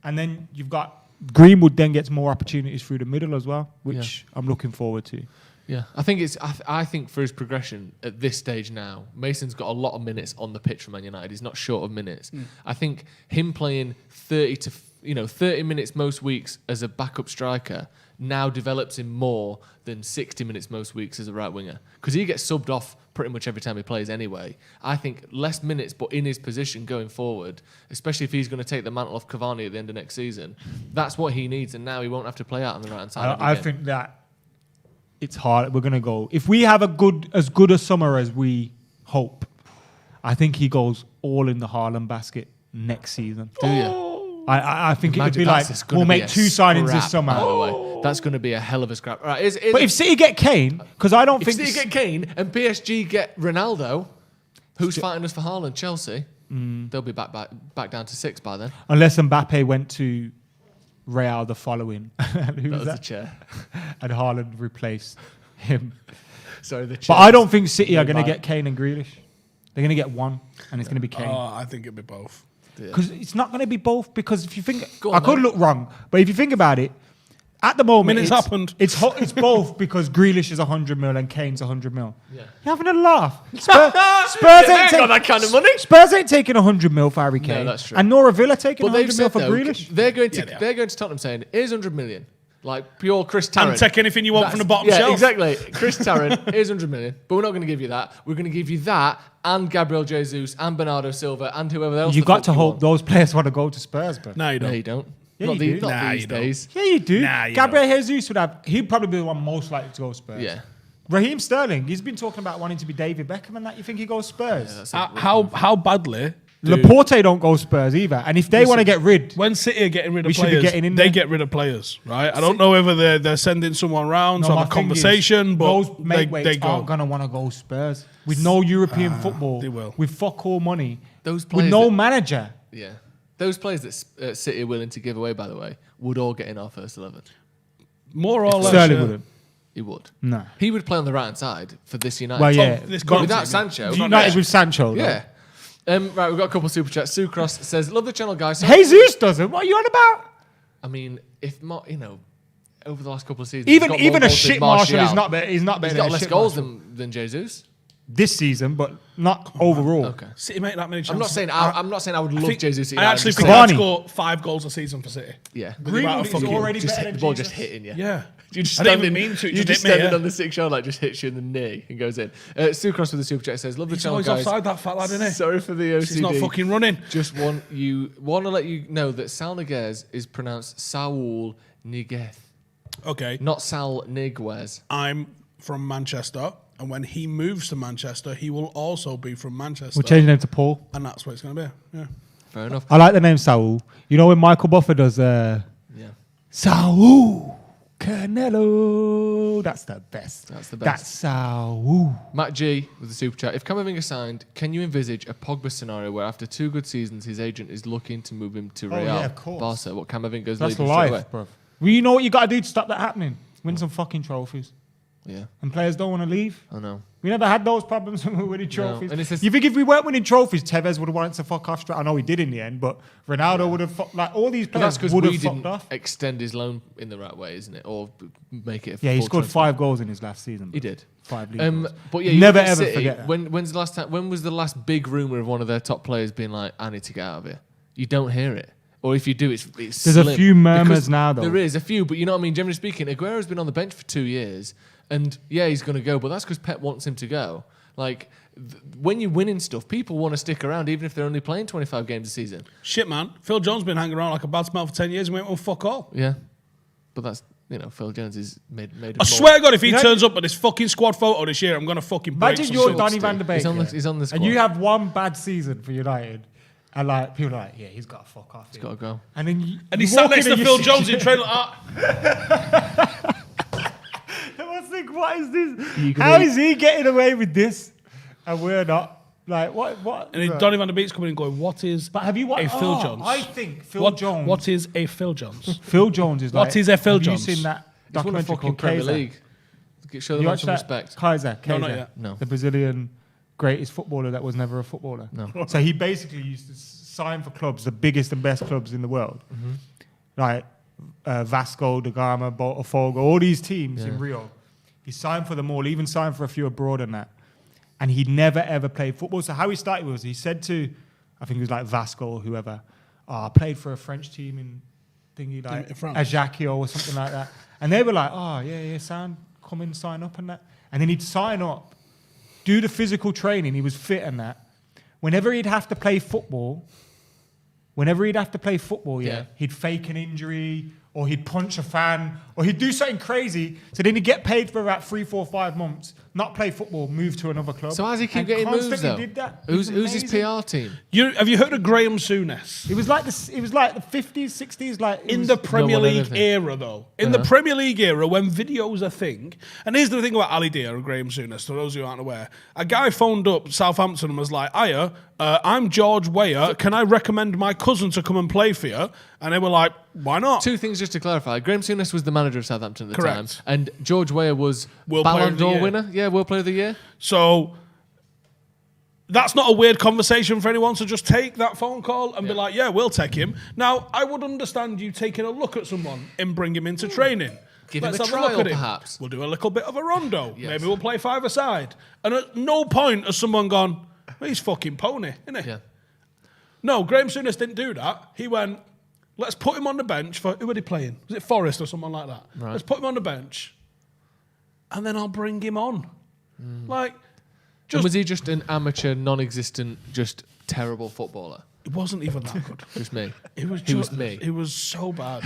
and then you've got Greenwood. Then gets more opportunities through the middle as well, which I'm looking forward to. Yeah, I think I think for his progression at this stage now, Mason's got a lot of minutes on the pitch for Man United. He's not short of minutes. I think him playing 30 minutes most weeks as a backup striker now develops him more than 60 minutes most weeks as a right winger, because he gets subbed off pretty much every time he plays anyway. I think less minutes, but in his position going forward, especially if he's going to take the mantle off Cavani at the end of next season, that's what he needs, and now he won't have to play out on the right hand side. I think that it's hard. We're going to go. If we have as good a summer as we hope, I think he goes all in the Haaland basket next season. Do you? I think it would be like, we'll make 2 signings this summer. By the way, that's going to be a hell of a scrap. All right, But if City get Kane, because I don't if think... City get Kane and PSG get Ronaldo, who's fighting us for Haaland? Chelsea. They'll be back down to 6 by then. Unless Mbappe went to Real the following. Who That was the that? chair. And Haaland replaced him. Sorry, the chair. But I don't think City are going to Right. get Kane and Grealish. They're going to get one, and it's going to be Kane. I think it'd be both. Because it's not going to be both. Because if you think, Go I on, could then. look wrong, but if you think about it, at the moment, It's happened. It's both, because Grealish is 100 mil and Kane's 100 mil. Yeah. You're having a laugh. Spurs They ain't got that kind of money. Spurs ain't taking 100 mil for Harry Kane. that's true. And Nora Villa taking But they've 100 mil said for though, Grealish. they're going to they are. they're going to Tottenham saying, here's 100 million. Like pure Chris Tarrant. And take anything you want from the bottom yeah, shelf. exactly. Chris Tarrant, here's 100 million. But we're not going to give you that. We're going to give you that and Gabriel Jesus and Bernardo Silva and whoever else. You've the got fuck to you hope want. those players want to go to Spurs, but No, you No, don't. you don't. Yeah, not you the- do. not Nah, these you don't. days. yeah, you do. Nah, you Gabriel Jesus he'd probably be the one most likely to go Spurs. Yeah. Raheem Sterling, he's been talking about wanting to be David Beckham and that. You think he goes Spurs? That's a- How badly? Laporte don't go Spurs either. And if they want to get rid, When City are getting rid We of should be players, getting in they there. get rid of players, right? I don't know whether they're sending someone round to my have a thing is, conversation, but those they weights go. aren't gonna want to go Spurs with no European football. they will. With fuck all money. Those With players no that- manager. Yeah. Those players that City are willing to give away, by the way, would all get in our first 11. More or less. Sterling yeah. wouldn't. He would. No. He would play on the right hand side for this United. Well, yeah. This But current without season. Sancho. United with Sancho. Though. Yeah. Right, we've got a couple of super chats. Sucross says, love the channel, guys. So, Jesus doesn't. What are you on about? I mean, if over the last couple of seasons, Even he's got more a goals shit than Marshall is not better. He's not better He's than got a less shit goals Marshall. than Jesus. this season, but not overall. Okay. City make that many chances. I'm not saying I would love Jesus. I actually think Cavani. I'd score 5 goals a season for City. Yeah. Greenwood is already Just better hit than the ball Jesus. just hitting you. Yeah. You just I didn't standing, even mean to. It you just just hit me, standing yeah. on the 6 yard line, just hits you in the knee and goes in. Sucros with the super chat says, "Love the He's channel, always guys. offside, that fat lad, isn't he? Sorry for the OCD. He's not fucking running. Just want to let you know that Sal Niguez is pronounced Saul Niguez, Okay. not Sal Niguez. I'm from Manchester, and when he moves to Manchester, he will also be from Manchester. We'll change the name to Paul. And that's what it's going to be. Yeah. Fair enough. I like the name Saul. You know when Michael Buffer does Yeah. Saul Canelo? That's the best. That's the That's best. Saul. Matt G with the super chat. If Camavinga signed, can you envisage a Pogba scenario where after 2 good seasons, his agent is looking to move him to Real? yeah, of course. Barca. What Camavinga's That's leaving straight away? life, bro. Well, you know what you got to do to stop that happening? Win some fucking trophies. Yeah, And players don't want to leave. I know. We never had those problems when we were winning trophies. And it's just- You think if we weren't winning trophies, Tevez would have wanted to fuck off straight? I know he did in the end, but Ronaldo would have like all these But that's players because would we have didn't fucked off. extend his loan in the right way, isn't it? Or make it. Yeah, he full scored transfer. 5 goals in his last season. He did. 5 league goals. But yeah, you Never look at ever City, forget that. When's the last time? When was the last big rumor of one of their top players being like, "I need to get out of here"? You don't hear it. Or if you do, it's There's a slim. few murmurs Because now, though. There is a few, but you know what I mean. Generally speaking, Aguero's been on the bench for 2 years, and yeah, he's going to go, but that's because Pep wants him to go. Like when you're winning stuff, people want to stick around, even if they're only playing 25 games a season. Shit, man. Phil Jones been hanging around like a bad smell for 10 years and went, well, fuck all. Yeah, but that's Phil Jones is made. I swear to God, if he You know- turns up at this fucking squad photo this year, I'm going to fucking break Imagine some you're shit. Donny van der Beek. He's on the squad. And you have one bad season for United. And like people are like, yeah, he's got to fuck off. He's got to go. And then you, And you he sat walk next in to and Phil you Jones see- in trailer. Ah, I was like, what is this? You can How be- is he getting away with this? And we're not. Like, what? and then Donny van der Beek's coming in going, what is But have you watched a Phil Jones? I think Phil Jones. What is a Phil Jones? Phil Jones is like. What is a Phil have Jones? You seen that He's won a documentary fucking called Premier Kaiser? League. Show You them watch some that? respect. Kaiser. No, not Kaiser. yet. No. The Brazilian greatest footballer that was never a footballer. No. So he basically used to sign for clubs, the biggest and best clubs in the world, like Vasco da Gama, Botafogo, all these teams in Rio. He signed for them all, even signed for a few abroad and that. And he never ever played football. So how he started was he said to, I think it was like Vasco or whoever, I played for a French team in thingy like In France. Ajaccio or something like that. And they were like, oh yeah, son, come in, sign up and that. And then he'd sign up, do the physical training. He was fit and that. Whenever he'd have to play football, Yeah. he'd fake an injury or he'd punch a fan or he'd do something crazy. So then he'd get paid for about 3, 4, 5 months, not play football, move to another club. So how does he keep And getting moves constantly though? Did that. Who's It was his amazing. PR team? Have you heard of Graham Souness? It was like the 50s, 60s, like it In was- the Premier one League anything. era, though. In the Premier League era, when video's a thing, and here's the thing about Ali Dia and Graham Souness, for those who aren't aware, a guy phoned up Southampton and was like, Hiya, I'm George Weah, can I recommend my cousin to come and play for you? And they were like, why not? 2 things just to clarify. Graham Souness was the manager of Southampton at the Correct. time, and George Weah was World Player Ballon of the d'Or Year. winner. Yeah, World Player of the Year. So that's not a weird conversation for anyone to just take that phone call and be like, yeah, we'll take him. Now, I would understand you taking a look at someone and bring him into training. Give him Let's a have look trial, at him. perhaps. We'll do a little bit of a rondo. Yes. Maybe we'll play 5-a-side. And at no point has someone gone, well, he's fucking pony, isn't he? Yeah. No, Graham Souness didn't do that. He went, let's put him on the bench for, who are they playing? Was it Forest or someone like that? Right. Let's put him on the bench and then I'll bring him on. Like, And was he just an amateur, non-existent, just terrible footballer? it wasn't even that good. Just me. It was He was just, me. It was so bad.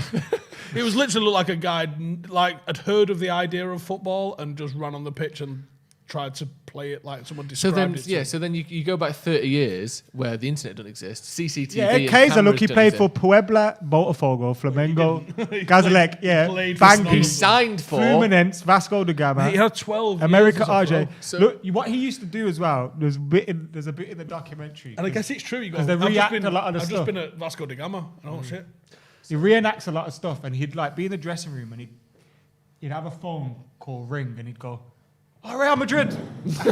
It was literally looked like a guy like had heard of the idea of football and just ran on the pitch and tried to play it like someone So described then, it. to yeah. him. So then you go back 30 years where the internet doesn't exist. CCTV. Yeah, and Kaiser, look, cameras he don't played for exist. Puebla, Botafogo, Flamengo, Gazalec, yeah, played for none He of them. Bangui, signed for. Fluminense, Vasco da Gama. He had 12 America, years as a RJ. pro. So- Look, what he used to do as well. There's a bit in the documentary. And I guess it's true. You go, 'Cause they I've just react been, a lot of the I've just stuff. been at Vasco da Gama. And oh, shit. he reenacts a lot of stuff, and he'd like be in the dressing room, and he'd have a phone call ring, and he'd go, Oh, Real Madrid. Just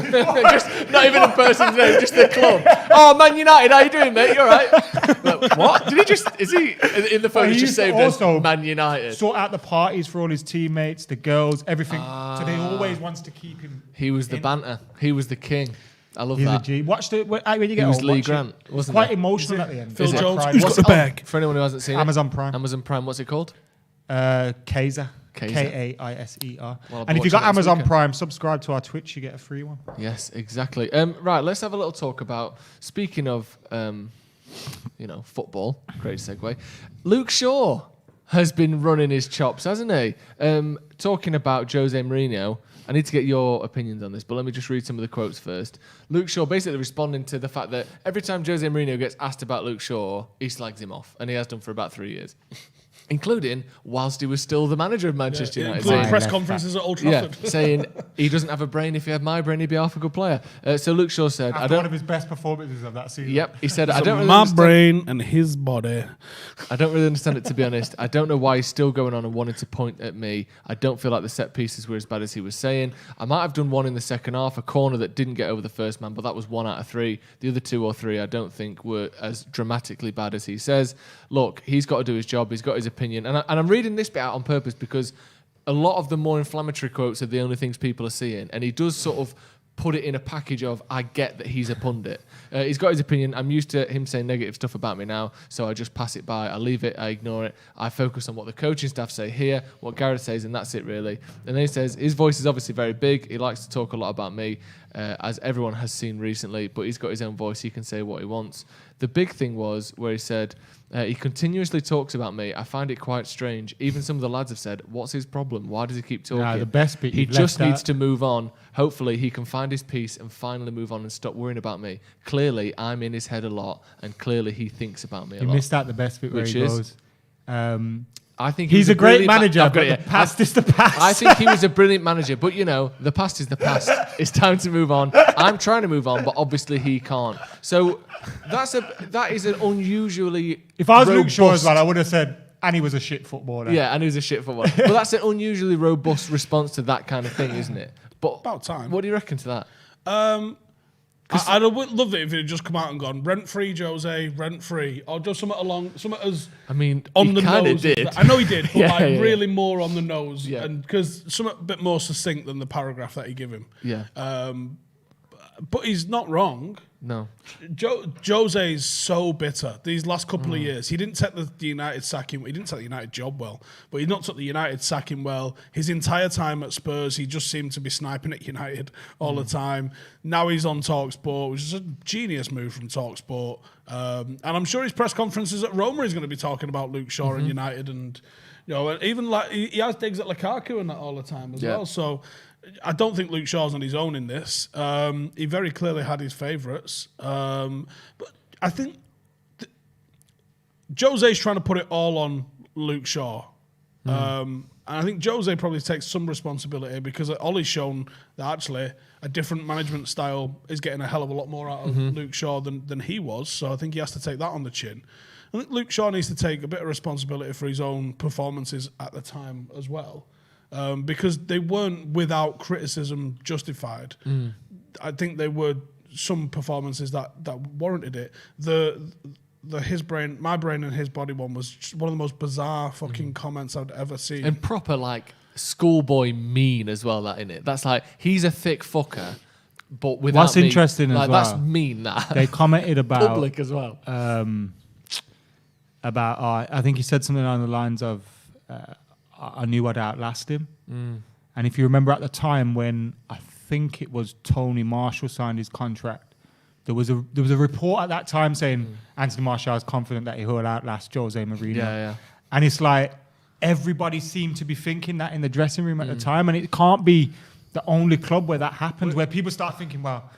not even a person's name, just the club. Oh, Man United, how you doing, mate? You all right? Like, what? Did he just? Is he in the phone? He He's just used to saved as also Man United. Sort out the parties for all his teammates, the girls, everything. So they always wants to keep him. He was the banter. He was the king. I love He's that. a G. Watch the when you get He was home, Lee watch Grant, it. wasn't Quite he? emotional at the end. Phil I Jones, cried. who's What's got the it on? bag? For anyone who hasn't seen Amazon Prime. Amazon Prime. What's it called? Kaiser. Kaiser. Kaiser. Well, I'll And if watch you got it next Amazon weekend. Prime, subscribe to our Twitch. You get a free one. Yes, exactly. Right, let's have a little talk about. Speaking of, football. Great segue. Luke Shaw has been running his chops, hasn't he? Talking about Jose Mourinho. I need to get your opinions on this, but let me just read some of the quotes first. Luke Shaw basically responding to the fact that every time Jose Mourinho gets asked about Luke Shaw, he slags him off, and he has done for about 3 years. Including whilst he was still the manager of Manchester United. Including saying- press conferences at Old Trafford. saying he doesn't have a brain. If he had my brain, he'd be half a good player. So Luke Shaw said, After one of his best performances of that season. Yep, he said, I So don't really my understand. brain and his body. I don't really understand it, to be honest. I don't know why he's still going on and wanting to point at me. I don't feel like the set pieces were as bad as he was saying. I might have done one in the second half, a corner that didn't get over the first man, but that was 1 out of 3. The other 2 or 3 I don't think were as dramatically bad as he says. Look, he's got to do his job. He's got his opinion. And I'm reading this bit out on purpose because a lot of the more inflammatory quotes are the only things people are seeing. And he does sort of put it in a package of, I get that he's a pundit. He's got his opinion. I'm used to him saying negative stuff about me now, so I just pass it by. I leave it. I ignore it. I focus on what the coaching staff say here, what Gareth says, and that's it, really. And then he says, his voice is obviously very big. He likes to talk a lot about me, as everyone has seen recently, but he's got his own voice. He can say what he wants. The big thing was where he said, he continuously talks about me. I find it quite strange. Even some of the lads have said, what's his problem? Why does he keep talking? Nah, the best bit He you've just left needs out. to move on. Hopefully he can find his peace and finally move on and stop worrying about me. Clearly I'm in his head a lot, and clearly he thinks about me a You lot. missed out the best bit where Which he is? goes. I think he He's was a great brilliant manager, I've got but it, the yeah. past is the past. I think he was a brilliant manager, but the past is the past. It's time to move on. I'm trying to move on, but obviously he can't. So that is an unusually If I was Luke Shaw as robust- well, I would have said, and he was a shit footballer. Yeah, and he was a shit footballer. But that's an unusually robust response to that kind of thing, isn't it? But About time. What do you reckon to that? I'd have loved it if it had just come out and gone rent-free, Jose, rent-free, or just something as I mean, on he the kind of nose. did. I know he did, but Yeah, yeah. really more on the nose, Yeah. and because something a bit more succinct than the paragraph that he gave him. Yeah. But he's not wrong. No. Jose is so bitter these last couple Mm. of years. He didn't take the United sacking. He didn't take the United job well, but he not took the United sacking well. His entire time at Spurs, he just seemed to be sniping at United all the time. Now he's on TalkSport, which is a genius move from TalkSport. And I'm sure his press conferences at Roma is going to be talking about Luke Shaw and United, and and even like he has digs at Lukaku and that all the time as Yeah. well. So. I don't think Luke Shaw's on his own in this. He very clearly had his favourites. But I think Jose's trying to put it all on Luke Shaw. And I think Jose probably takes some responsibility because Ollie's shown that actually a different management style is getting a hell of a lot more out of Luke Shaw than he was. So I think he has to take that on the chin. I think Luke Shaw needs to take a bit of responsibility for his own performances at the time as well. Because they weren't without criticism justified. I think there were some performances that warranted it. The my brain and his body one was just one of the most bizarre fucking comments I'd ever seen. And proper like schoolboy mean as well, that in it. That's like he's a thick fucker, but without What's me, interesting as like, well, that's mean. That They commented about public as well. I think he said something along the lines of, I knew I'd outlast him. And if you remember at the time when I think it was Tony Marshall signed his contract, there was a report at that time saying Anthony Marshall is confident that he will outlast Jose Mourinho. Yeah. And it's like everybody seemed to be thinking that in the dressing room at the time, and it can't be the only club where that happens, where people start thinking, well,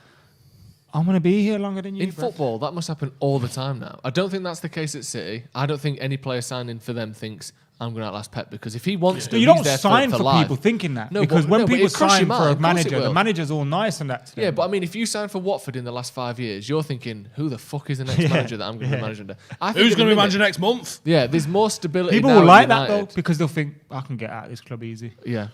I'm going to be here longer than you. In football, that must happen all the time now. I don't think that's the case at City. I don't think any player signing for them thinks, I'm going to outlast Pep, because if he wants to, You he's don't there sign for for life. people thinking that. No, because but- when no, but people it crushes sign your for a mind. Of course it manager, the will. manager's all nice and that. to Yeah, them. but I mean, if you sign for Watford in the last 5 years, you're thinking, who the fuck is the next manager that I'm going to be managing under? I think Who's at the going to be minute- manager next month? Yeah, there's more stability people now will at like that though, United. because they'll think, I can get out of this club easy. Yeah.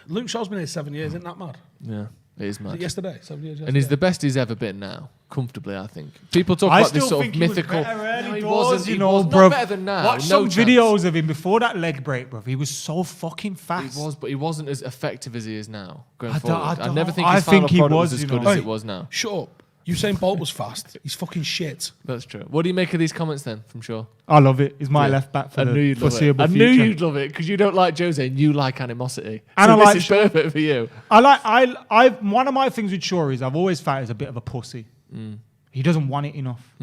Luke Shaw's been here 7 years. Isn't that mad? Yeah, it is Was mad. it yesterday? 7 years yesterday. And he's the best he's ever been now, comfortably, I think. People talk I about this still sort think of he was mythical. better early No, he doors, wasn't. you He know, was bruv. not better than now. Watch no some chance. videos of him before that leg break, bro. He was so fucking fast. He was, but he wasn't as effective as he is now going I don't- forward. I I never don't- think I his final think he product was, was as you good know. as Hey, it was now. Shut up. Usain Bolt was fast. He's fucking shit. That's true. What do you make of these comments then, from Shaw? I love it. He's my Yeah. left back for I knew the you'd love it. foreseeable I future. knew you'd love it because you don't like Jose and you like animosity. And So I this like is Shaw. perfect for you. One of my things with Shaw is I've always felt he's a bit of a pussy. He doesn't want it enough.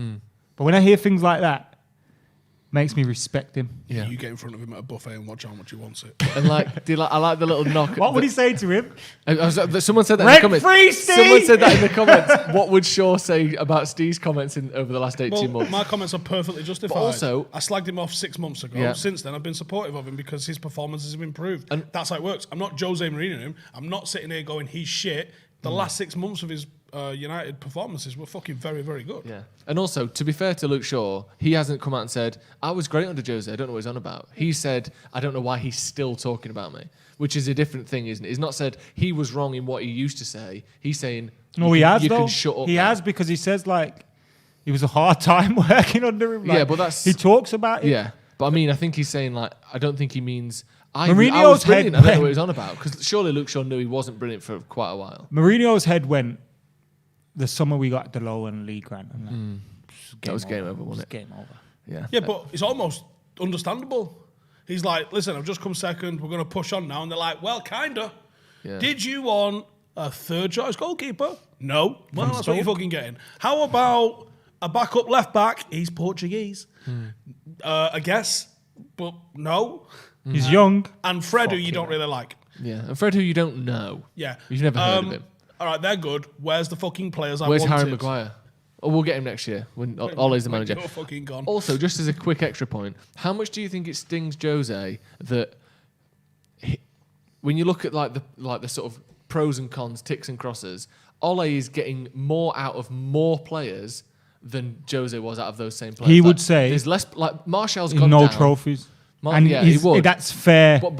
But when I hear things like that, makes me respect him. Yeah. You get in front of him at a buffet and watch how much he wants it. And like, I like the little knock. What would he say to him? Someone said that in the Rent comments. free, Steve! Someone said that in the comments. What would Shaw say about Steve's comments over the last 18 Well, months? my comments are perfectly justified. But also- I slagged him off 6 months ago. Yeah. Since then, I've been supportive of him because his performances have improved. And- That's how it works. I'm not Jose Mourinho him. I'm not sitting here going, he's shit. The last 6 months of his United performances were fucking very, very good. Yeah. And also, to be fair to Luke Shaw, he hasn't come out and said, I was great under Jose, I don't know what he's on about. He said, I don't know why he's still talking about me, which is a different thing, isn't it? He's not said he was wrong in what he used to say. He's saying, No, he has, you though. can shut up. He now. has, because he says, like, it was a hard time working under him. Like, Yeah, but that's- he talks about it. Yeah. But I mean, I think he's saying, like, I don't think he means, I Mourinho's was brilliant, I head don't know what went- he's on about. Because surely Luke Shaw knew he wasn't brilliant for quite a while. Mourinho's head went the summer we got the low and League Grant. And That was game over, wasn't it? Game over. Yeah. Yeah, but it's almost understandable. He's like, listen, I've just come second. We're going to push on now. And they're like, well, kind of. Yeah. Did you want a third choice goalkeeper? No. Well, that's what you're Stoke. fucking getting. How about a backup left back? He's Portuguese. I guess. But no. He's young. And Fred, who you Fucking don't really like. Yeah. And Fred, who you don't know. Yeah. You've never heard of him. All right, they're good. Where's the fucking players I Where's wanted? Harry Maguire? Oh, we'll get him next year when Ole's the manager. You're fucking gone. Also, just as a quick extra point, how much do you think it stings Jose that when you look at like the sort of pros and cons, ticks and crosses, Ole is getting more out of more players than Jose was out of those same players. He Like, would say there's less. Like Martial's gone no down. trophies. And yeah, he he's- would. that's fair. But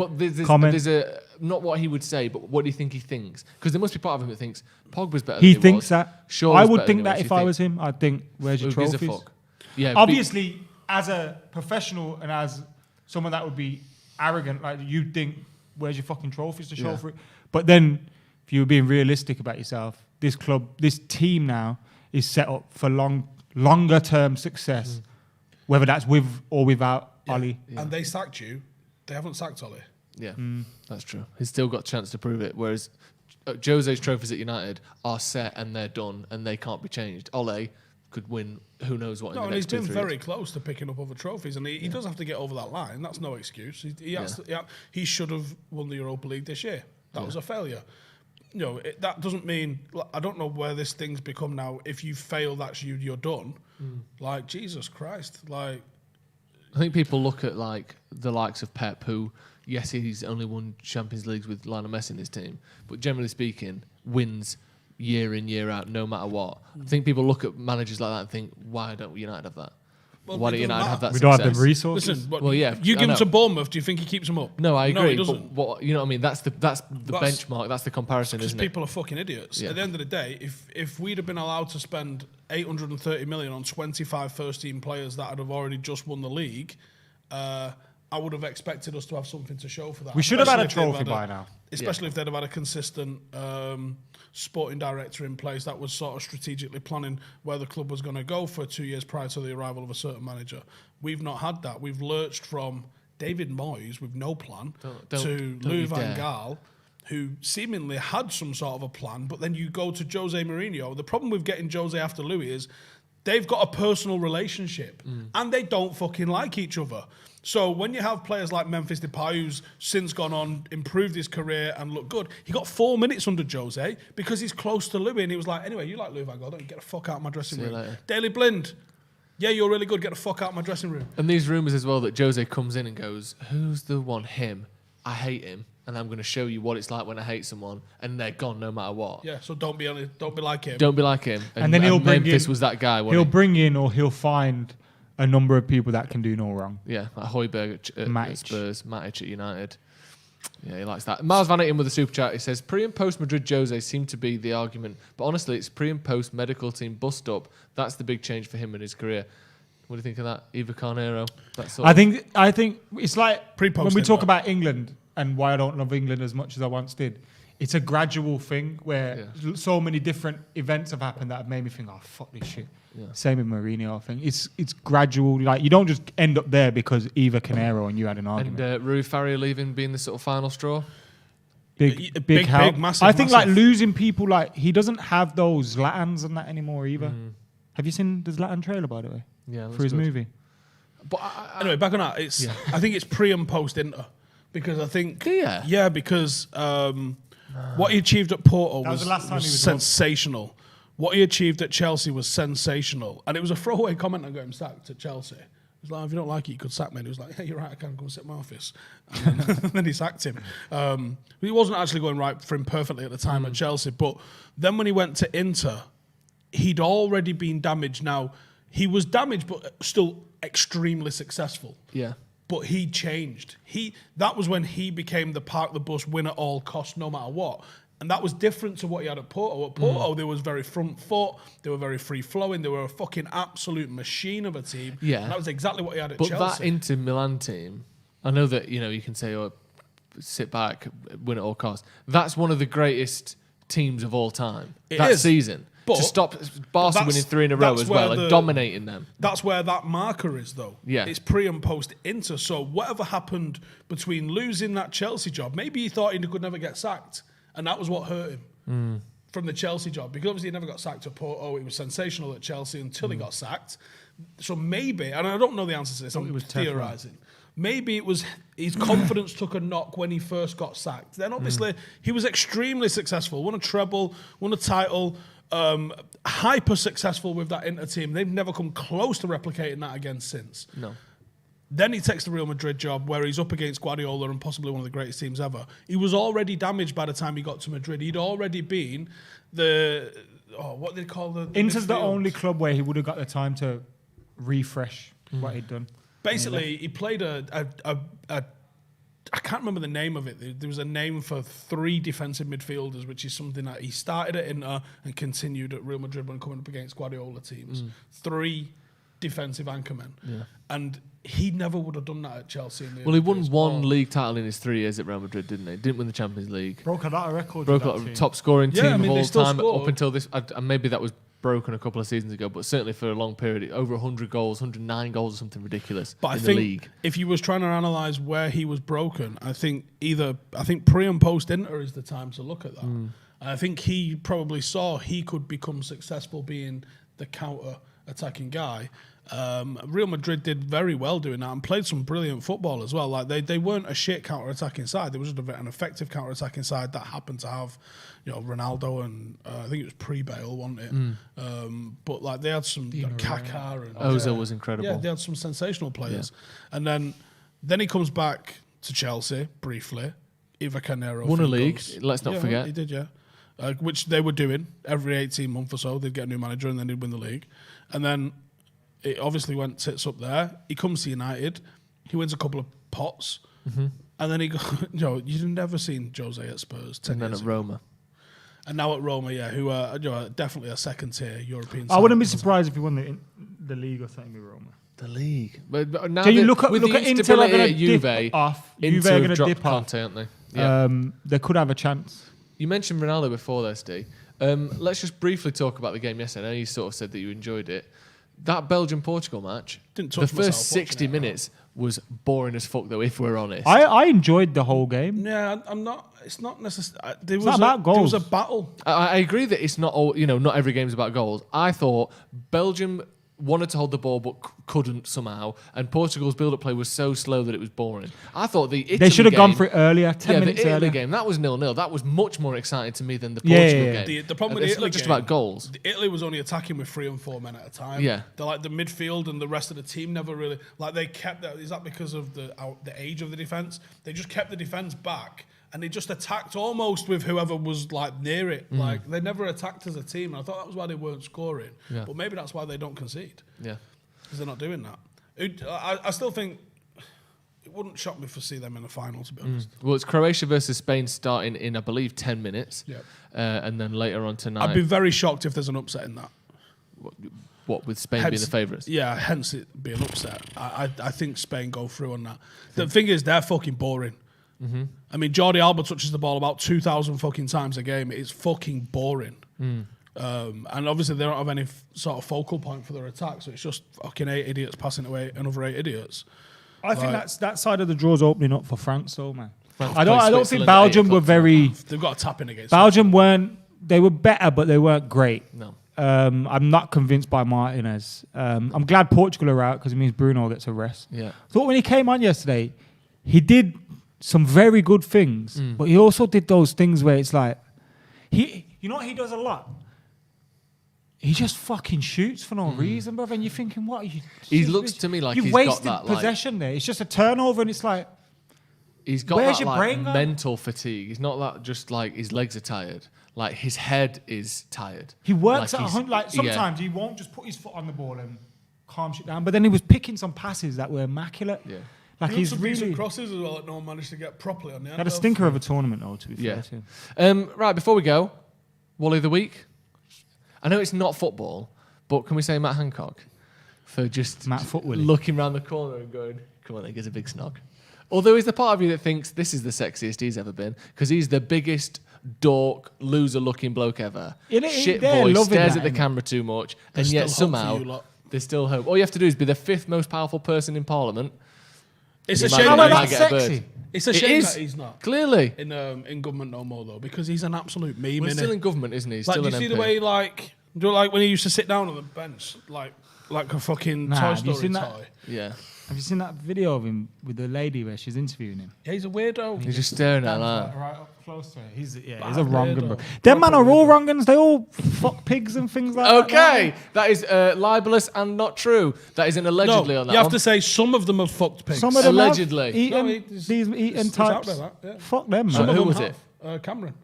comment. there's a not what he would say, but what do you think he thinks? Because there must be part of him that thinks Pogba's better. He than thinks was. that. Shaw I was would better think than that he if I was him, I'd think, where's your Who gives a trophies? fuck? Yeah, Obviously, as a professional and as someone that would be arrogant, like you'd think, where's your fucking trophies to show Yeah. for it? But then, if you were being realistic about yourself, this club, this team now is set up for longer term success, whether that's with or without Ollie. And they sacked you. They haven't sacked Ollie. Yeah, that's true. He's still got a chance to prove it. Whereas Jose's trophies at United are set and they're done and they can't be changed. Ole could win who knows what in No, the and he's next 2 been 3 very years. close to picking up other trophies, and he does have to get over that line. That's no excuse. He should have won the Europa League this year. That was a failure. You know, that doesn't mean I don't know where this thing's become now. If you fail, that's you're done. Like Jesus Christ, like. I think people look at like the likes of Pep, who yes, he's only won Champions Leagues with Lionel Messi in his team, but generally speaking, wins year in year out, no matter what. I think people look at managers like that and think, why don't United have that? Well, Why it don't doesn't United have matter. that We don't have success? the resources. Listen, but Well, yeah, you I give him know. to Bournemouth. Do you think he keeps them up? No, I agree. he but doesn't. what you know what I mean? That's the benchmark. That's the comparison, Because isn't it? people are fucking idiots. Yeah. At the end of the day, if we'd have been allowed to spend 830 million on 25 first team players that have already just won the league, I would have expected us to have something to show for that. We should have had a Especially if trophy they'd by had now. Especially if they'd have had a consistent sporting director in place that was sort of strategically planning where the club was going to go for 2 years prior to the arrival of a certain manager. We've not had that. We've lurched from David Moyes with no plan to don't Louis you van dare. Gaal, who seemingly had some sort of a plan, but then you go to Jose Mourinho. The problem with getting Jose after Louis is they've got a personal relationship and they don't fucking like each other. So when you have players like Memphis Depay, who's since gone on, improved his career and looked good, he got 4 minutes under Jose because he's close to Louis, and he was like, anyway, you like Louis van Gaal, don't you? Get the fuck out of my dressing See you room. later. Daley Blind, yeah, you're really good, get the fuck out of my dressing room. And these rumours as well that Jose comes in and goes, who's the one? Him. I hate him. And I'm going to show you what it's like when I hate someone. And they're gone no matter what. Yeah, so don't be like him. Don't be like him. And then he'll bring Memphis in- was that guy, He'll wasn't he? bring in or he'll find a number of people that can do no wrong. Yeah, like Højbjerg at Matic. Spurs, Matic at United. Yeah, he likes that. Miles Van in with a super chat. He says, pre and post Madrid Jose seem to be the argument, but honestly, it's pre and post medical team bust up. That's the big change for him in his career. What do you think of that, Eva Carneiro? I think it's like Pre-post when we talk Inter. about England and why I don't love England as much as I once did. It's a gradual thing where so many different events have happened that have made me think, oh, fuck this shit. Yeah. Same with Mourinho, I think. It's gradual. Like, you don't just end up there because Eva Canero and you had an argument. And Rui Faria leaving being the sort of final straw? Big help. Big, massive, I think massive. like losing people, like he doesn't have those Zlatans and that anymore either. Have you seen the Zlatan trailer, by the way? Yeah, for his movie. But anyway, back on that. I think it's pre and post Inter because I think because what he achieved at Porto was the last time he was sensational. What he achieved at Chelsea was sensational, and it was a throwaway comment. I got him sacked at Chelsea. He was like, "If you don't like it, you could sack me." And he was like, "Hey, you're right. I can go and sit in my office." And then he sacked him. He wasn't actually going right for him perfectly at the time at Chelsea, but then when he went to Inter, he'd already been damaged. Now he was damaged, but still extremely successful. Yeah. But he changed. That was when he became the park the bus, win at all costs, no matter what. And that was different to what he had at Porto. At Porto, they was very front foot. They were very free flowing. They were a fucking absolute machine of a team. Yeah. And that was exactly what he had at But Chelsea. that Inter Milan team, I know that you can say, "Oh, sit back, win at all costs." That's one of the greatest teams of all time. That season. But to stop Barca winning 3 in a row as well and dominating them. That's where that marker is, though. Yeah. It's pre and post Inter. So whatever happened between losing that Chelsea job, maybe he thought he could never get sacked. And that was what hurt him from the Chelsea job. Because obviously he never got sacked at Porto. He was sensational at Chelsea until he got sacked. So maybe, and I don't know the answer to this, I'm theorising. Maybe it was his confidence took a knock when he first got sacked. Then obviously he was extremely successful. Won a treble, won a title. Hyper successful with that Inter team. They've never come close to replicating that again since. No. Then he takes the Real Madrid job where he's up against Guardiola and possibly one of the greatest teams ever. He was already damaged by the time he got to Madrid. He'd already been what they call the Inter's the midfield. only club where he would have got the time to refresh what he'd done. Basically, he played I can't remember the name of it. There was a name for 3 defensive midfielders, which is something that he started at Inter and continued at Real Madrid when coming up against Guardiola teams. 3 defensive anchormen. Yeah. And he never would have done that at Chelsea. Well, he won one league title in his 3 years at Real Madrid, didn't he? Didn't win the Champions League. Broke a lot of records. Broke a lot of top scoring team of all time scored. up until this. And maybe that was broken a couple of seasons ago, but certainly for a long period, over 100 goals, 109 goals or something ridiculous but in I the think league. If you was trying to analyse where he was broken, I think pre and post Inter is the time to look at that. And I think he probably saw he could become successful being the counter-attacking guy. Real Madrid did very well doing that and played some brilliant football as well. Like they weren't a shit counter-attacking side. They were just an effective counter-attacking side that happened to have, Ronaldo and I think it was pre-Bale, wasn't it? But like they had some Kaká and Ozil was incredible. Yeah, they had some sensational players. Yeah. And then he comes back to Chelsea briefly. Eva Carneiro won a league. Let's not forget. He did, yeah. Which they were doing every 18 months or so. They'd get a new manager and then he'd win the league. And then it obviously went tits up there. He comes to United. He wins a couple of pots. And then he goes, you've never seen Jose at Spurs. And then at Roma. And now at Roma, who are definitely a second-tier European side. I wouldn't be surprised if he won the league or something with Roma. The league. But now Do you look at with the Inter are going to Juve, dip off? Inter Juve are going have to dropped dip off. Conte, aren't they? Yeah. They could have a chance. You mentioned Ronaldo before there, Steve. Let's just briefly talk about the game yesterday. I know you sort of said that you enjoyed it. That Belgium-Portugal match, the first 60 minutes was boring as fuck, though, if we're honest. I enjoyed the whole game. Yeah, I'm not. It's not necessarily. It's not about goals. There was a battle. I agree that it's not all. Not every game's about goals. I thought Belgium wanted to hold the ball but couldn't somehow, and Portugal's build-up play was so slow that it was boring. I thought the Italy they should have game, gone for it earlier, 10 minutes the Italy earlier. game, that was 0-0. That was much more exciting to me than the Portugal game. The problem with it's the Italy not just game, about goals. Italy was only attacking with 3 and 4 men at a time. Yeah. They're like the midfield and the rest of the team never really they kept that. Is that because of the age of the defense? They just kept the defense back. And they just attacked almost with whoever was near it. Like they never attacked as a team. And I thought that was why they weren't scoring. Yeah. But maybe that's why they don't concede. Yeah. Because they're not doing that. I still think it wouldn't shock me to see them in the final, to be honest. Well, it's Croatia versus Spain starting in, I believe, 10 minutes. Yep. And then later on tonight. I'd be very shocked if there's an upset in that. What, with Spain being the favourites? Yeah, hence it being upset. I think Spain go through on that. The thing is, they're fucking boring. Mm-hmm. I mean, Jordi Alba touches the ball about 2,000 fucking times a game. It's fucking boring. And obviously they don't have any sort of focal point for their attack, so it's just fucking 8 idiots passing away another 8 idiots. I think that side of the draw's opening up for France, though, man. France I plays don't think Switzerland Belgium at 8 were o'clock very. They've got a tap in against Belgium weren't. They were better, but they weren't great. No. I'm not convinced by Martinez. I'm glad Portugal are out because it means Bruno gets a rest. Yeah. Thought when he came on yesterday, he did some very good things, but he also did those things where it's like, you know what he does a lot? He just fucking shoots for no reason, brother. And you're thinking, what? He looks to me like you've he's wasted got that possession there. It's just a turnover, and it's like, he's got where's that your brain gone? mental fatigue. He's not that just like his legs are tired. Like his head is tired. he works Like at 100. Like yeah. sometimes he won't just put his foot on the ball and calm shit down. But then he was picking some passes that were immaculate. Yeah. Like He he's some decent really crosses as well that no one managed to get properly on the end. had a stinker of a tournament, though. To be fair, Yeah. to him. Right, before we go, Wally of the Week. I know it's not football, but can we say Matt Hancock for just Matt Footwilly. looking round the corner and going, come on, then, gives a big snog. Although he's the part of you that thinks this is the sexiest he's ever been because he's the biggest dork, loser-looking bloke ever. Shit they're boy, loving stares that, at the innit? camera too much, There's and yet still hope for somehow you lot. there's still hope. All you have to do is be the 5th most powerful person in Parliament. It's You a might- shame you How might about that that get a bird. sexy? it's a It shame is. that he's not Clearly. in government no more though, because he's an absolute meme. Well, he's innit? still in government, isn't he? He's Like, still do an you see MP. the way like when he used to sit down on the bench like a fucking Nah, Toy have you Story seen toy? that? Yeah. Have you seen that video of him with the lady where she's interviewing him? Yeah, he's a weirdo. He's just staring at that. Right up close to her. He's Bad a wrong weirdo. bro. Them man are all weirdo. wrong uns. They all fuck pigs and things like that. Okay, that is libelous and not true. That is an allegedly No, on that you have one. to say some of them have fucked pigs. Some of them Allegedly. have eaten, No, it's- these eating it's out types. there, that, yeah. Fuck them, Some man. of Who them was have. it? Cameron.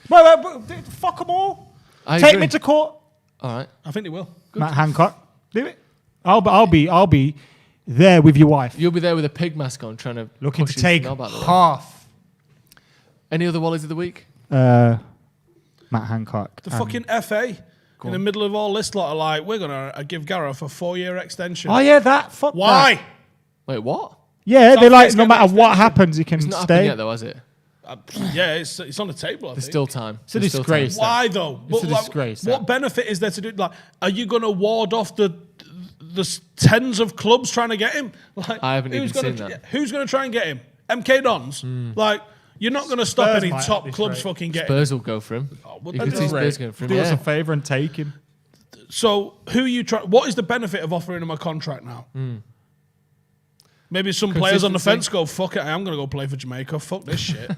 Wait, fuck them all. I Take agree. me to court. All right. I think they will. Matt Hancock, do it. I'll be there with your wife, You'll be there with a pig mask on trying to looking push to his take knob out the way. half. Any other Wallies of the week? Matt Hancock. The fucking FA in the middle of all this lot are like, we're gonna give Gareth a 4-year extension. Oh yeah, that. Fuck Why? that. Wait, what? Yeah, they're like, Southgate's no getting matter an what extension. happens, he can It's not happened stay. yet, though, has it? Yeah, it's on the table. I There's think. still time. It's a There's still disgrace. time. Why though? It's a disgrace, What that. benefit is there to do? Like, are you going to ward off the tens of clubs trying to get him? Like, I haven't who's even gonna, seen that. Who's going to try and get him? MK Dons. Like, you're not going to stop Spurs any might at top this clubs rate. fucking getting him. Spurs will go for him. well, You that'd could see be Spurs going for him. Do us Yeah. a favour and take him. So, who are you trying? What is the benefit of offering him a contract now? Maybe some players on the fence go, "Fuck it, I am going to go play for Jamaica. Fuck this shit."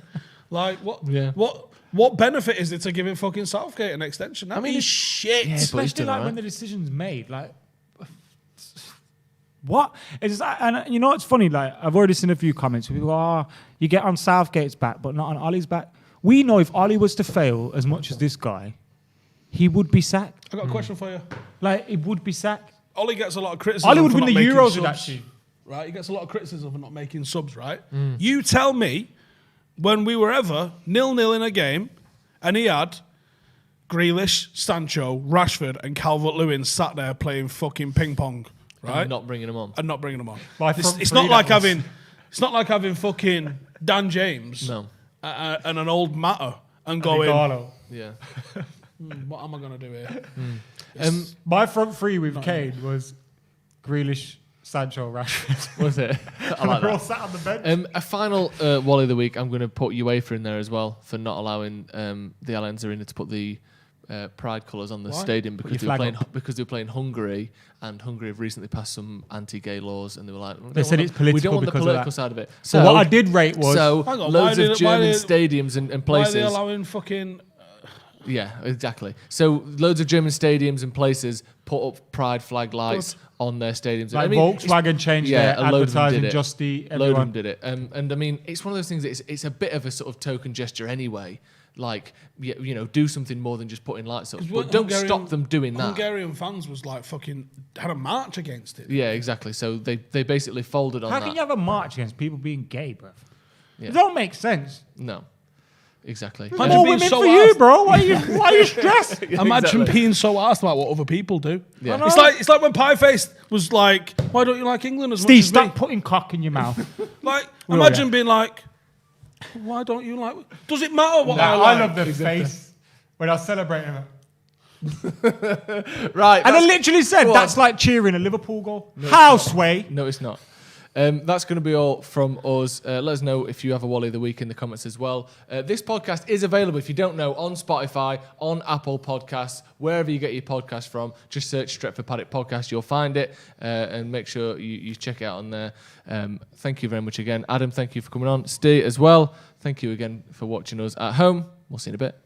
Like, what? Yeah. What benefit is it to giving fucking Southgate an extension? I mean, shit. Yeah, but he's Especially done like alright. when the decision's made. Like, what? It's like, and you know what's funny? Like, I've already seen a few comments. People go, you get on Southgate's back, but not on Ollie's back. We know if Ollie was to fail as much as this guy, he would be sacked. I got a question for you. Like, he would be sacked. Ollie gets a lot of criticism. Ollie would for win not the making Euros subs, with that shit. Right? He gets a lot of criticism for not making subs, right? You tell me when we were ever 0-0 in a game and he had Grealish, Sancho, Rashford and Calvert-Lewin sat there playing fucking ping pong, right? And not bringing him on. And not bringing them on. By It's, front it's three, not like that was. having it's not like having fucking Dan James No. and an old Matter and going, Igalo. Yeah. what am I going to do here? My front three with Kane was Grealish, Sancho, Rashford. Was it? I And like we're all that. sat on the bench. A final Wally of the week. I'm going to put UEFA in there as well for not allowing the Allianz Arena to put the pride colours on the Why? stadium Put because your flag they were playing Hungary, and Hungary have recently passed some anti-gay laws, and they were like, They said it's we political don't want the because of political that. side of it. So what I did rate was so Hang on, loads why of did- German why did- stadiums and Why are places. they allowing fucking... Yeah, exactly. So loads of German stadiums and places put up pride flag lights on their stadiums. like I mean, it's- Volkswagen changed their a load of them advertising did it. just the Load of them everyone. did it. And I mean, it's one of those things that it's a bit of a sort of token gesture anyway. like, do something more than just putting lights up. 'Cause But don't stop them doing that. Hungarian fans was like fucking had a march against it. Yeah, exactly. So they basically folded on How that. can you have a march against people being gay, bro? Yeah. It don't make sense. No, exactly. There's more being women so for you, arsed. bro. Why are you stressed? Imagine exactly. being so asked about what other people do. Yeah. It's like when Pieface was like, "Why don't you like England as Steve, much as me?" stop putting cock in your mouth. Like, Will imagine ya? being like, "Why don't you like?" Does it matter what I I like? love the face when I was celebrating it. Right. And I that's- literally said, Go that's on. like cheering a Liverpool goal. Houseway. No, it's not. That's going to be all from us. Let us know if you have a Wally of the Week in the comments as well. This podcast is available, if you don't know, on Spotify, on Apple Podcasts, wherever you get your podcast from. Just search Stretford Paddock Podcast. You'll find it. And make sure you check it out on there. Thank you very much again. Adam, thank you for coming on. Steve as well. Thank you again for watching us at home. We'll see you in a bit.